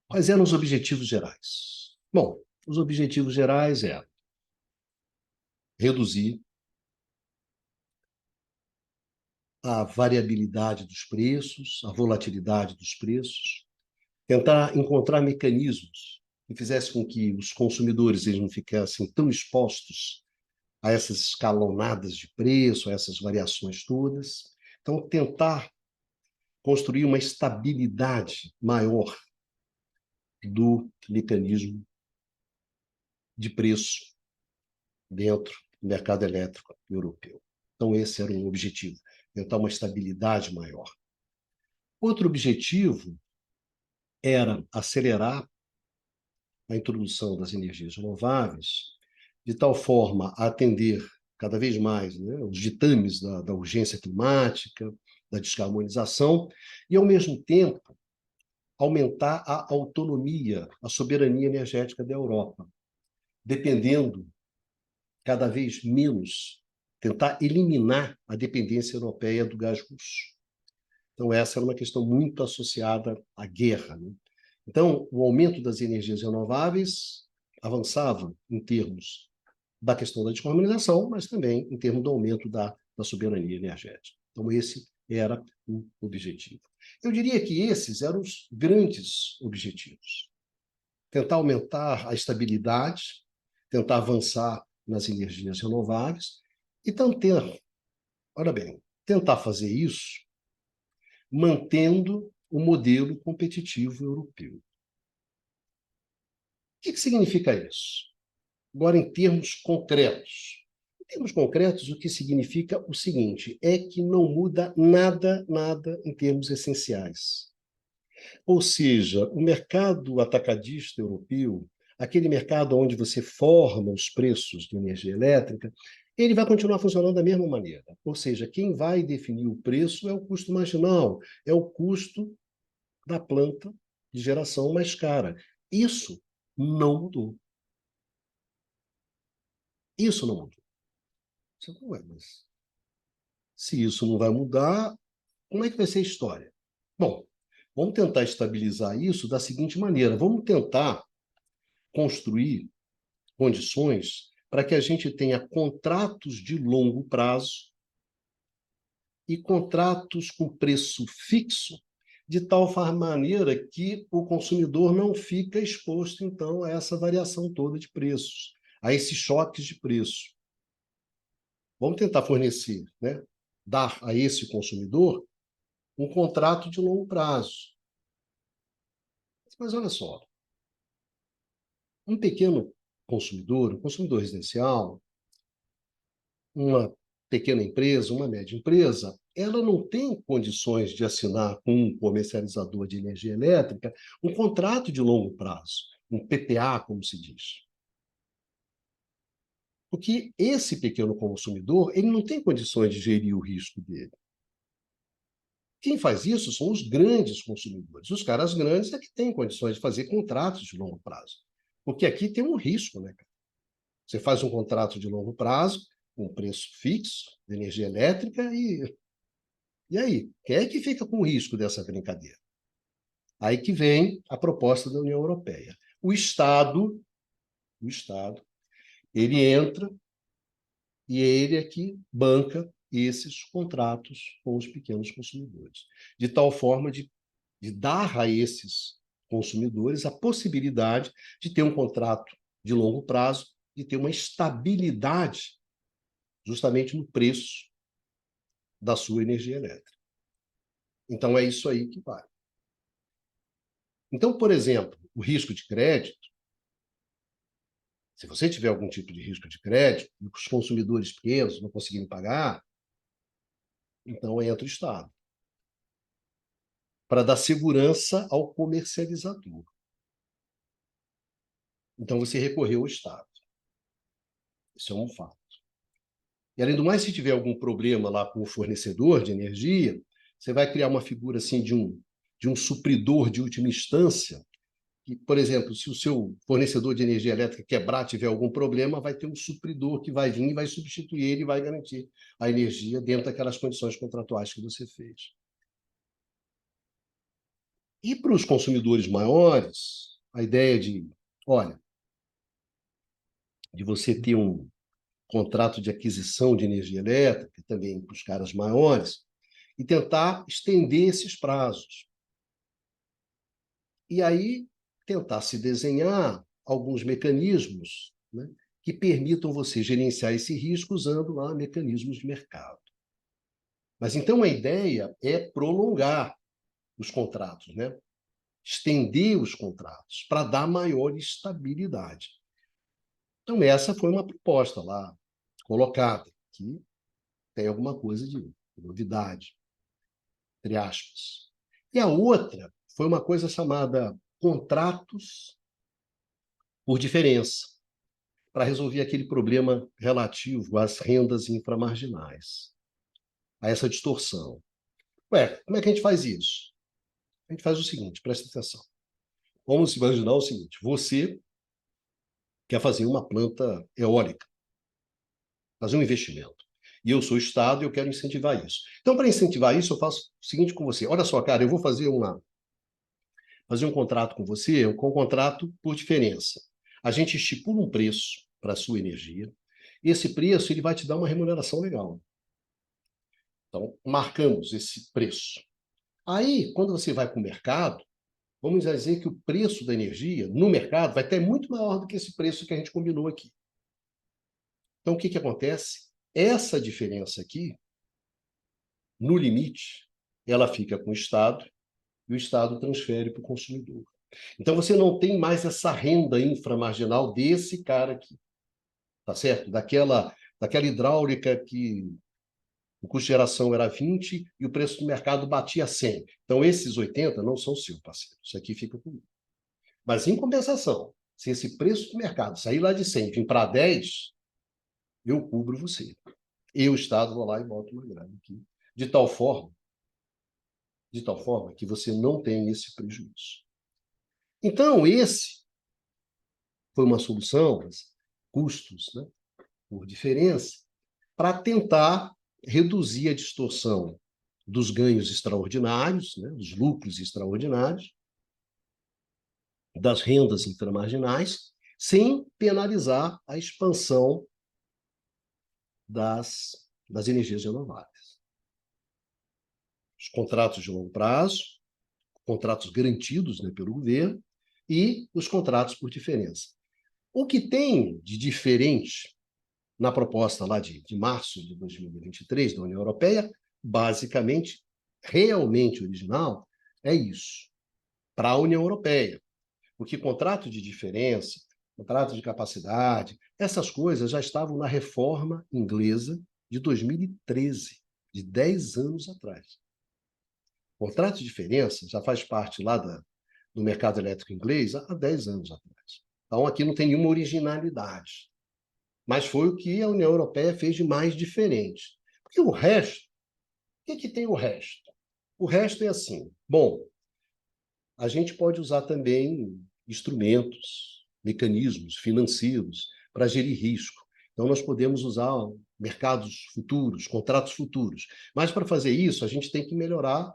quais eram os objetivos gerais? Bom, os objetivos gerais eram reduzir a variabilidade dos preços, a volatilidade dos preços, tentar encontrar mecanismos que fizessem com que os consumidores eles não ficassem tão expostos a essas escalonadas de preço, a essas variações todas. Então, tentar construir uma estabilidade maior do mecanismo de preço dentro do mercado elétrico europeu. Então, esse era um objetivo, tentar uma estabilidade maior. Outro objetivo era acelerar a introdução das energias renováveis, de tal forma a atender cada vez mais, né, os ditames da urgência climática, da descarbonização, e, ao mesmo tempo, aumentar a autonomia, a soberania energética da Europa, dependendo cada vez menos, tentar eliminar a dependência europeia do gás russo. Então, essa era uma questão muito associada à guerra, né? Então, o aumento das energias renováveis avançava em termos da questão da descarbonização, mas também em termos do aumento da soberania energética. Então, esse era o objetivo. Eu diria que esses eram os grandes objetivos. Tentar aumentar a estabilidade, tentar avançar nas energias renováveis e tentar, olha bem, tentar fazer isso mantendo o modelo competitivo europeu. O que significa isso? Agora, em termos concretos. Em termos concretos, o que significa o seguinte, é que não muda nada, nada em termos essenciais. Ou seja, o mercado atacadista europeu, aquele mercado onde você forma os preços de energia elétrica, ele vai continuar funcionando da mesma maneira. Ou seja, quem vai definir o preço é o custo marginal, é o custo da planta de geração mais cara. Isso não mudou. Isso não mudou. Você não é, mas se isso não vai mudar, como é que vai ser a história? Bom, vamos tentar estabilizar isso da seguinte maneira: vamos tentar construir condições para que a gente tenha contratos de longo prazo e contratos com preço fixo, de tal maneira que o consumidor não fica exposto, então, a essa variação toda de preços, a esses choques de preço. Vamos tentar fornecer, né, dar a esse consumidor um contrato de longo prazo. Mas olha só, um pequeno consumidor, um consumidor residencial, uma pequena empresa, uma média empresa, ela não tem condições de assinar com um comercializador de energia elétrica um contrato de longo prazo, um PPA, como se diz. Porque esse pequeno consumidor, ele não tem condições de gerir o risco dele. Quem faz isso são os grandes consumidores. Os caras grandes é que têm condições de fazer contratos de longo prazo. Porque aqui tem um risco, né, cara? Você faz um contrato de longo prazo, com preço fixo de energia elétrica, e aí? Quem é que fica com o risco dessa brincadeira? Aí que vem a proposta da União Europeia. O Estado, ele entra e ele é que banca esses contratos com os pequenos consumidores, de tal forma de dar a esses consumidores a possibilidade de ter um contrato de longo prazo, de ter uma estabilidade justamente no preço da sua energia elétrica. Então, é isso aí que vai. Então, por exemplo, o risco de crédito, se você tiver algum tipo de risco de crédito e os consumidores pequenos não conseguirem pagar, então entra o Estado para dar segurança ao comercializador. Então, você recorreu ao Estado. Isso é um fato. E, além do mais, se tiver algum problema lá com o fornecedor de energia, você vai criar uma figura assim de um supridor de última instância, que, por exemplo, se o seu fornecedor de energia elétrica quebrar, tiver algum problema, vai ter um supridor que vai vir e vai substituir ele e vai garantir a energia dentro daquelas condições contratuais que você fez. E para os consumidores maiores, a ideia olha, de você ter um contrato de aquisição de energia elétrica, também para os caras maiores, e tentar estender esses prazos. E aí tentar se desenhar alguns mecanismos, né, que permitam você gerenciar esse risco usando lá mecanismos de mercado. Mas então a ideia é prolongar os contratos, né? Estender os contratos para dar maior estabilidade. Então essa foi uma proposta lá colocada, que tem alguma coisa de novidade, entre aspas. E a outra foi uma coisa chamada contratos por diferença, para resolver aquele problema relativo às rendas inframarginais, a essa distorção. Ué, como é que a gente faz isso? A gente faz o seguinte, presta atenção. Vamos imaginar o seguinte, você quer fazer uma planta eólica, fazer um investimento. E eu sou o Estado e eu quero incentivar isso. Então, para incentivar isso, eu faço o seguinte com você. Olha só, cara, eu vou fazer um contrato com você, um contrato por diferença. A gente estipula um preço para a sua energia. Esse preço ele vai te dar uma remuneração legal. Então, marcamos esse preço. Aí, quando você vai para o mercado, vamos dizer que o preço da energia no mercado vai ter muito maior do que esse preço que a gente combinou aqui. Então, o que acontece? Essa diferença aqui, no limite, ela fica com o Estado e o Estado transfere para o consumidor. Então, você não tem mais essa renda inframarginal desse cara aqui, tá certo? Daquela hidráulica que o custo de geração era 20 e o preço do mercado batia 100. Então, esses 80 não são seus, parceiro. Isso aqui fica comigo. Mas, em compensação, se esse preço do mercado sair lá de 100 e vir para 10, eu cubro você. Eu, Estado, vou lá e boto uma grana aqui. De tal forma que você não tem esse prejuízo. Então, esse foi uma solução, custos, né, por diferença, para tentar reduzir a distorção dos ganhos extraordinários, né, dos lucros extraordinários, das rendas inframarginais, sem penalizar a expansão das energias renováveis. Os contratos de longo prazo, contratos garantidos, né, pelo governo, e os contratos por diferença. O que tem de diferente na proposta lá de março de 2023 da União Europeia, basicamente, realmente original, é isso, para a União Europeia. Porque contrato de diferença, contrato de capacidade, essas coisas já estavam na reforma inglesa de 2013, de 10 anos atrás. Contrato de diferença já faz parte lá do mercado elétrico inglês há 10 anos atrás. Então, aqui não tem nenhuma originalidade. Mas foi o que a União Europeia fez de mais diferente. Porque o resto, o que tem o resto? O resto é assim, bom, a gente pode usar também instrumentos, mecanismos financeiros para gerir risco. Então, nós podemos usar mercados futuros, contratos futuros. Mas, para fazer isso, a gente tem que melhorar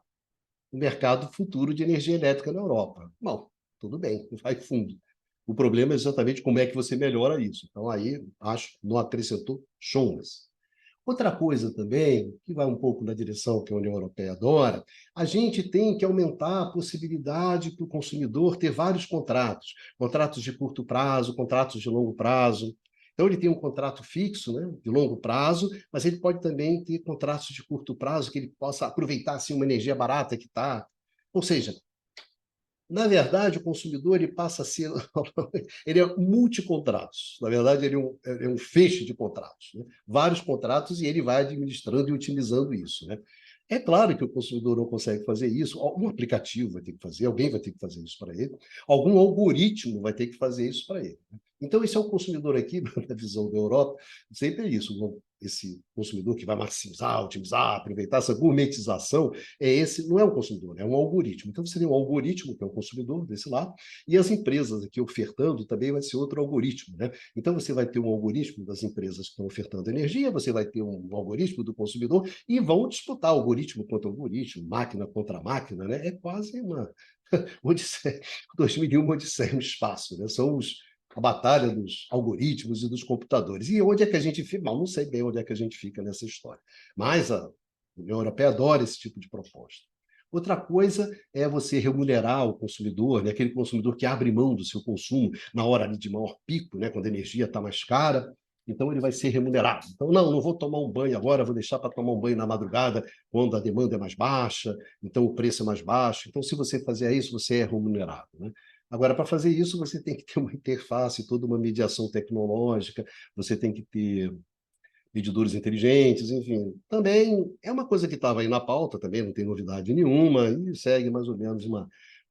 o mercado futuro de energia elétrica na Europa. Bom, tudo bem, vai fundo. O problema é exatamente como é que você melhora isso. Então, aí, acho, não acrescentou chomas. Outra coisa também, que vai um pouco na direção que a União Europeia adora, a gente tem que aumentar a possibilidade para o consumidor ter vários contratos. Contratos de curto prazo, contratos de longo prazo. Então, ele tem um contrato fixo, né, de longo prazo, mas ele pode também ter contratos de curto prazo que ele possa aproveitar assim, uma energia barata que está. Ou seja, na verdade, o consumidor ele passa a ser. Ele é multicontratos. Na verdade, ele é um feixe de contratos. Né? Vários contratos e ele vai administrando e utilizando isso. Né? É claro que o consumidor não consegue fazer isso, algum aplicativo vai ter que fazer, alguém vai ter que fazer isso para ele, algum algoritmo vai ter que fazer isso para ele. Então, esse é o consumidor aqui, na visão da Europa, sempre é isso. Esse consumidor que vai maximizar, otimizar, aproveitar essa gourmetização, não é um consumidor, é um algoritmo. Então, você tem um algoritmo, que é o consumidor desse lado, e as empresas aqui ofertando também vai ser outro algoritmo. Né? Então, você vai ter um algoritmo das empresas que estão ofertando energia, você vai ter um algoritmo do consumidor, e vão disputar algoritmo contra algoritmo, máquina contra máquina. Né? É quase uma Odisseia, 2001, Odisseia no espaço. Né? São a batalha dos algoritmos e dos computadores. E onde é que a gente fica? Não sei bem onde é que a gente fica nessa história. Mas a União Europeia adora esse tipo de proposta. Outra coisa é você remunerar o consumidor, né? Aquele consumidor que abre mão do seu consumo na hora de maior pico, né? Quando a energia está mais cara. Então, ele vai ser remunerado. Então, não vou tomar um banho agora, vou deixar para tomar um banho na madrugada, quando a demanda é mais baixa, então o preço é mais baixo. Então, se você fizer isso, você é remunerado. Né? Agora, para fazer isso, você tem que ter uma interface, toda uma mediação tecnológica, você tem que ter medidores inteligentes, enfim. Também é uma coisa que estava aí na pauta, também não tem novidade nenhuma, e segue mais ou menos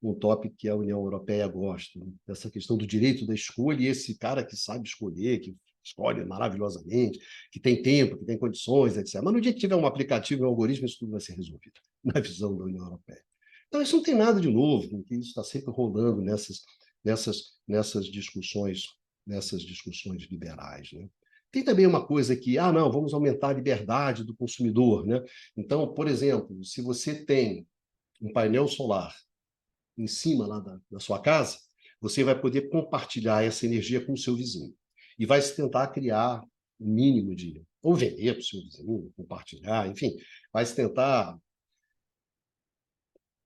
um tópico que a União Europeia gosta, né? Essa questão do direito da escolha, e esse cara que sabe escolher, que escolhe maravilhosamente, que tem tempo, que tem condições, etc. Mas no dia que tiver um aplicativo, um algoritmo, isso tudo vai ser resolvido, na visão da União Europeia. Então, isso não tem nada de novo, porque isso está sempre rolando nessas discussões liberais, né? Tem também uma coisa que, não, vamos aumentar a liberdade do consumidor, né? Então, por exemplo, se você tem um painel solar em cima lá da sua casa, você vai poder compartilhar essa energia com o seu vizinho. E vai se tentar criar um mínimo de, ou vender para o seu vizinho, compartilhar, enfim, vai se tentar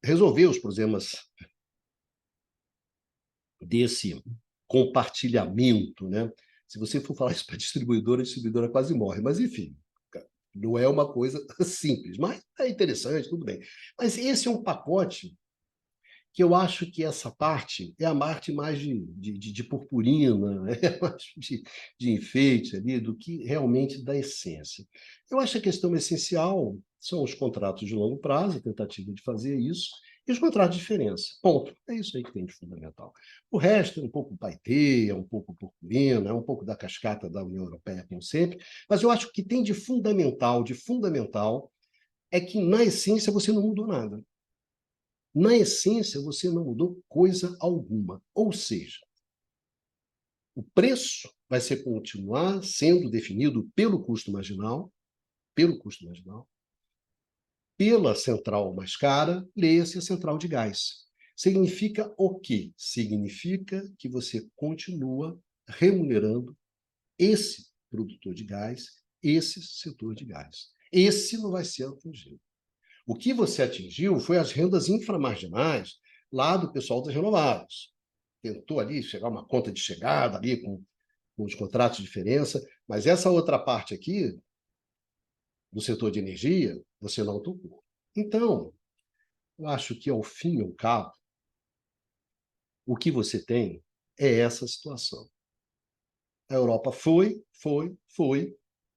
resolver os problemas desse compartilhamento, né? Se você for falar isso para a distribuidora quase morre. Mas, enfim, não é uma coisa simples. Mas é interessante, tudo bem. Mas esse é um pacote que eu acho que essa parte é a parte mais de purpurina, é mais de enfeite ali, do que realmente da essência. Eu acho que a questão essencial são os contratos de longo prazo, a tentativa de fazer isso, e os contratos de diferença. Ponto. É isso aí que tem de fundamental. O resto é um pouco paetê, é um pouco purpurina, é um pouco da cascata da União Europeia, como sempre, mas eu acho que tem de fundamental, é que, na essência, você não mudou nada. Na essência, você não mudou coisa alguma. Ou seja, o preço vai continuar sendo definido pela central mais cara, leia-se a central de gás. Significa o quê? Significa que você continua remunerando esse produtor de gás, esse setor de gás. Esse não vai ser atingido. O que você atingiu foi as rendas inframarginais lá do pessoal das renováveis. Tentou ali chegar a uma conta de chegada ali com os contratos de diferença, mas essa outra parte aqui, do setor de energia, você não tocou. Então, eu acho que, ao fim e ao cabo, o que você tem é essa situação. A Europa foi,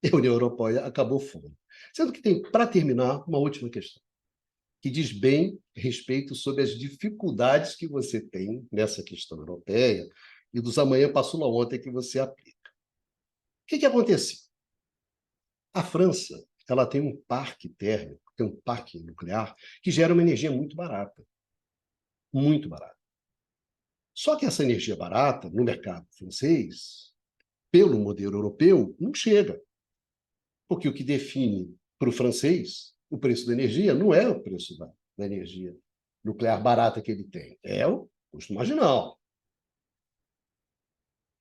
e a União Europeia acabou fora. Sendo que tem, para terminar, uma última questão, que diz bem respeito sobre as dificuldades que você tem nessa questão europeia e dos amanhã passou lá ontem que você aplica. O que aconteceu? A França, ela tem um parque térmico, tem um parque nuclear que gera uma energia muito barata. Muito barata. Só que essa energia barata, no mercado francês, pelo modelo europeu, não chega. Porque o que define para o francês o preço da energia não é o preço da energia nuclear barata que ele tem, é o custo marginal.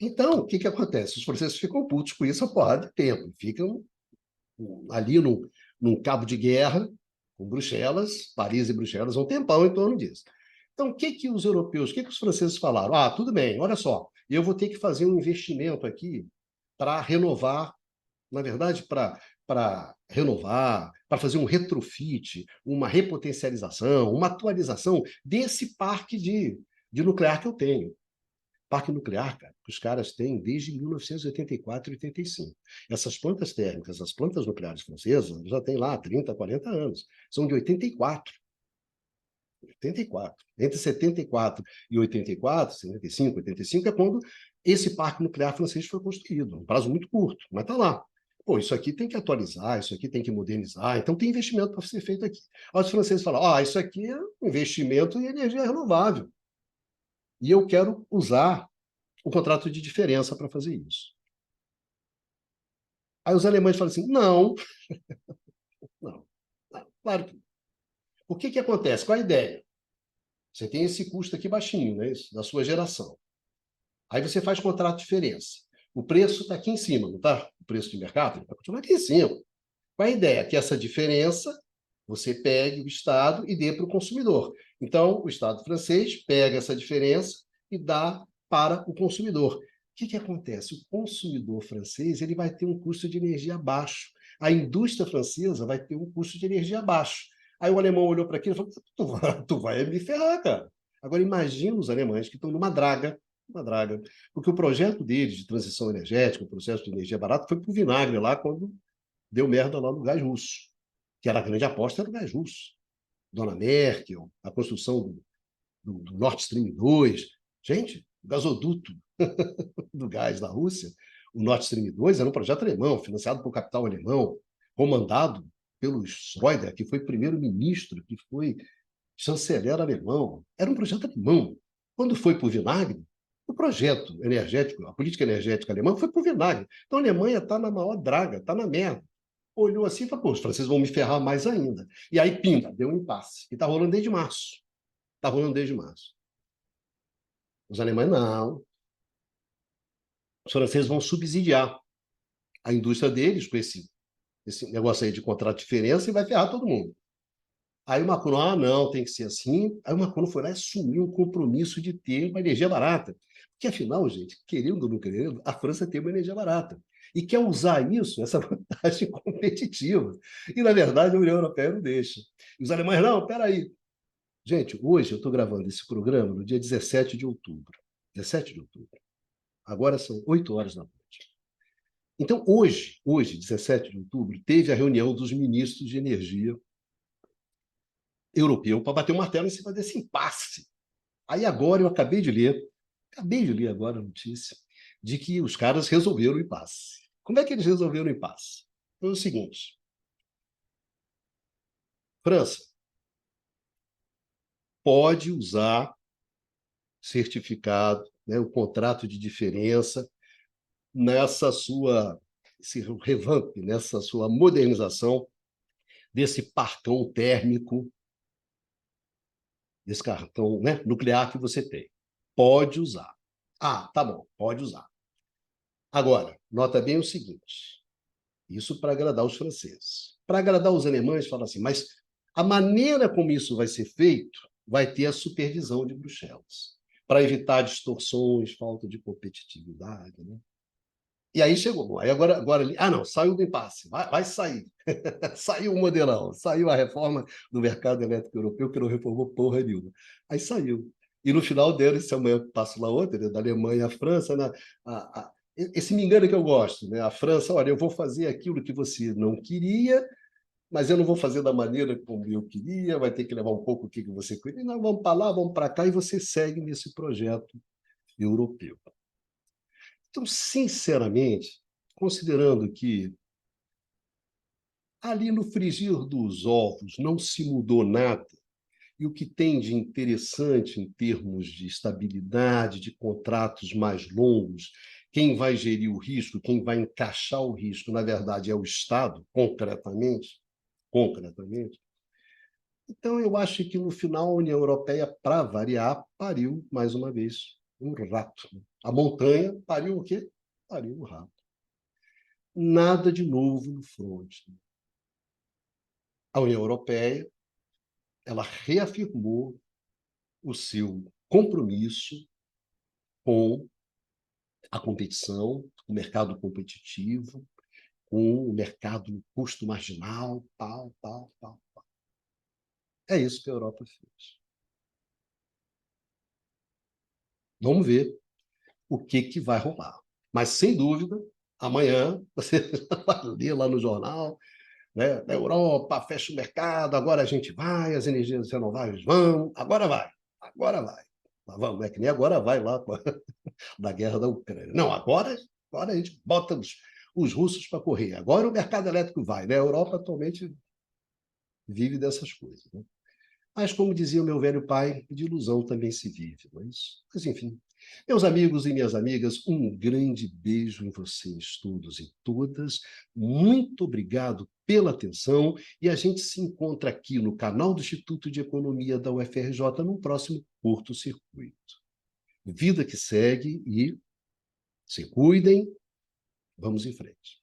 Então, o que acontece? Os franceses ficam putos com isso a porrada de tempo, ficam ali num cabo de guerra com Bruxelas, Paris e Bruxelas, há um tempão em torno disso. Então, o que os europeus, o que os franceses falaram? Tudo bem, olha só, eu vou ter que fazer um investimento aqui para renovar, na verdade, para renovar, para fazer um retrofit, uma repotencialização, uma atualização desse parque de nuclear que eu tenho. Parque nuclear, cara, que os caras têm desde 1984 e 85. Essas plantas térmicas, as plantas nucleares francesas, já têm lá 30, 40 anos. São de 84. 84. Entre 74 e 84, 75, 85, é quando esse parque nuclear francês foi construído. Um prazo muito curto, mas está lá. Pô, isso aqui tem que atualizar, isso aqui tem que modernizar, então tem investimento para ser feito aqui. Aí os franceses falam, isso aqui é um investimento em energia renovável. E eu quero usar o contrato de diferença para fazer isso. Aí os alemães falam assim, não, claro que não. O que acontece? Qual a ideia? Você tem esse custo aqui baixinho, né, da sua geração. Aí você faz contrato de diferença. O preço está aqui em cima, não está? O preço de mercado vai continuar aqui em cima. Qual a ideia? Que essa diferença você pegue o Estado e dê para o consumidor. Então, o Estado francês pega essa diferença e dá para o consumidor. O que acontece? O consumidor francês ele vai ter um custo de energia baixo. A indústria francesa vai ter um custo de energia baixo. Aí o alemão olhou para aquilo e falou, tu vai me ferrar, cara. Agora, imagina os alemães que estão numa draga, porque o projeto deles de transição energética, o processo de energia barata, foi para o vinagre lá quando deu merda lá no gás russo, que era a grande aposta, era o gás russo. Dona Merkel, a construção do Nord Stream 2. Gente, o gasoduto do gás da Rússia, o Nord Stream 2 era um projeto alemão, financiado por capital alemão, comandado pelo Schröder, que foi primeiro-ministro, que foi chanceler alemão. Era um projeto alemão. Quando foi para o vinagre, o projeto energético, a política energética alemã foi para o vinagre. Então a Alemanha está na maior draga, está na merda. Olhou assim e falou, pô, os franceses vão me ferrar mais ainda. E aí, pimba, deu um impasse. E está rolando desde março. Está rolando desde março. Os alemães, não. Os franceses vão subsidiar a indústria deles com esse negócio aí de contrato de diferença e vai ferrar todo mundo. Aí o Macron, não, tem que ser assim. Aí o Macron foi lá e assumiu um compromisso de ter uma energia barata. Porque, afinal, gente, querendo ou não querendo, a França tem uma energia barata. E quer usar isso, essa vantagem competitiva. E, na verdade, a União Europeia não deixa. E os alemães, não, peraí. Gente, hoje eu estou gravando esse programa no dia 17 de outubro. 17 de outubro. Agora são 8 horas da noite. Então, hoje, 17 de outubro, teve a reunião dos ministros de energia europeu para bater o martelo em cima desse impasse. Aí agora eu acabei de ler agora a notícia de que os caras resolveram o impasse. Como é que eles resolveram o impasse? Foi o seguinte: França pode usar certificado, né, o contrato de diferença nessa sua esse revamp, nessa sua modernização desse parcão térmico, desse cartão, né, nuclear que você tem. Pode usar. Ah, tá bom, pode usar. Agora, nota bem o seguinte: isso para agradar os franceses. Para agradar os alemães, fala assim, mas a maneira como isso vai ser feito vai ter a supervisão de Bruxelas, para evitar distorções, falta de competitividade. Né? E aí chegou. Aí agora não, saiu do impasse, vai sair. Saiu o modelão, saiu a reforma do mercado elétrico europeu, que não reformou porra nenhuma. Aí saiu. E no final dele, esse amanhã passo lá outra, né, da Alemanha à França, né, esse me engano que eu gosto, né? A França, olha, eu vou fazer aquilo que você não queria, mas eu não vou fazer da maneira como eu queria, vai ter que levar um pouco o que você queria. Não, vamos para lá, vamos para cá, e você segue nesse projeto europeu. Então, sinceramente, considerando que ali no frigir dos ovos não se mudou nada, e o que tem de interessante em termos de estabilidade, de contratos mais longos, quem vai gerir o risco, quem vai encaixar o risco, na verdade, é o Estado, concretamente. Então, eu acho que, no final, a União Europeia, para variar, pariu, mais uma vez, um rato. A montanha pariu o quê? Pariu um rato. Nada de novo no fronte. A União Europeia, ela reafirmou o seu compromisso com a competição, o mercado competitivo, com o mercado no custo marginal, tal. É isso que a Europa fez. Vamos ver o que vai rolar. Mas, sem dúvida, amanhã você vai ler lá no jornal, né? Na Europa, fecha o mercado, agora a gente vai, as energias renováveis vão, agora vai. Mas vamos, não é que nem agora vai lá da guerra da Ucrânia. Não, agora a gente bota os russos para correr. Agora o mercado elétrico vai. Né? A Europa atualmente vive dessas coisas. Né? Mas, como dizia o meu velho pai, de ilusão também se vive. Mas enfim. Meus amigos e minhas amigas, um grande beijo em vocês todos e todas. Muito obrigado pela atenção e a gente se encontra aqui no canal do Instituto de Economia da UFRJ no próximo Curto Circuito. Vida que segue e se cuidem, vamos em frente.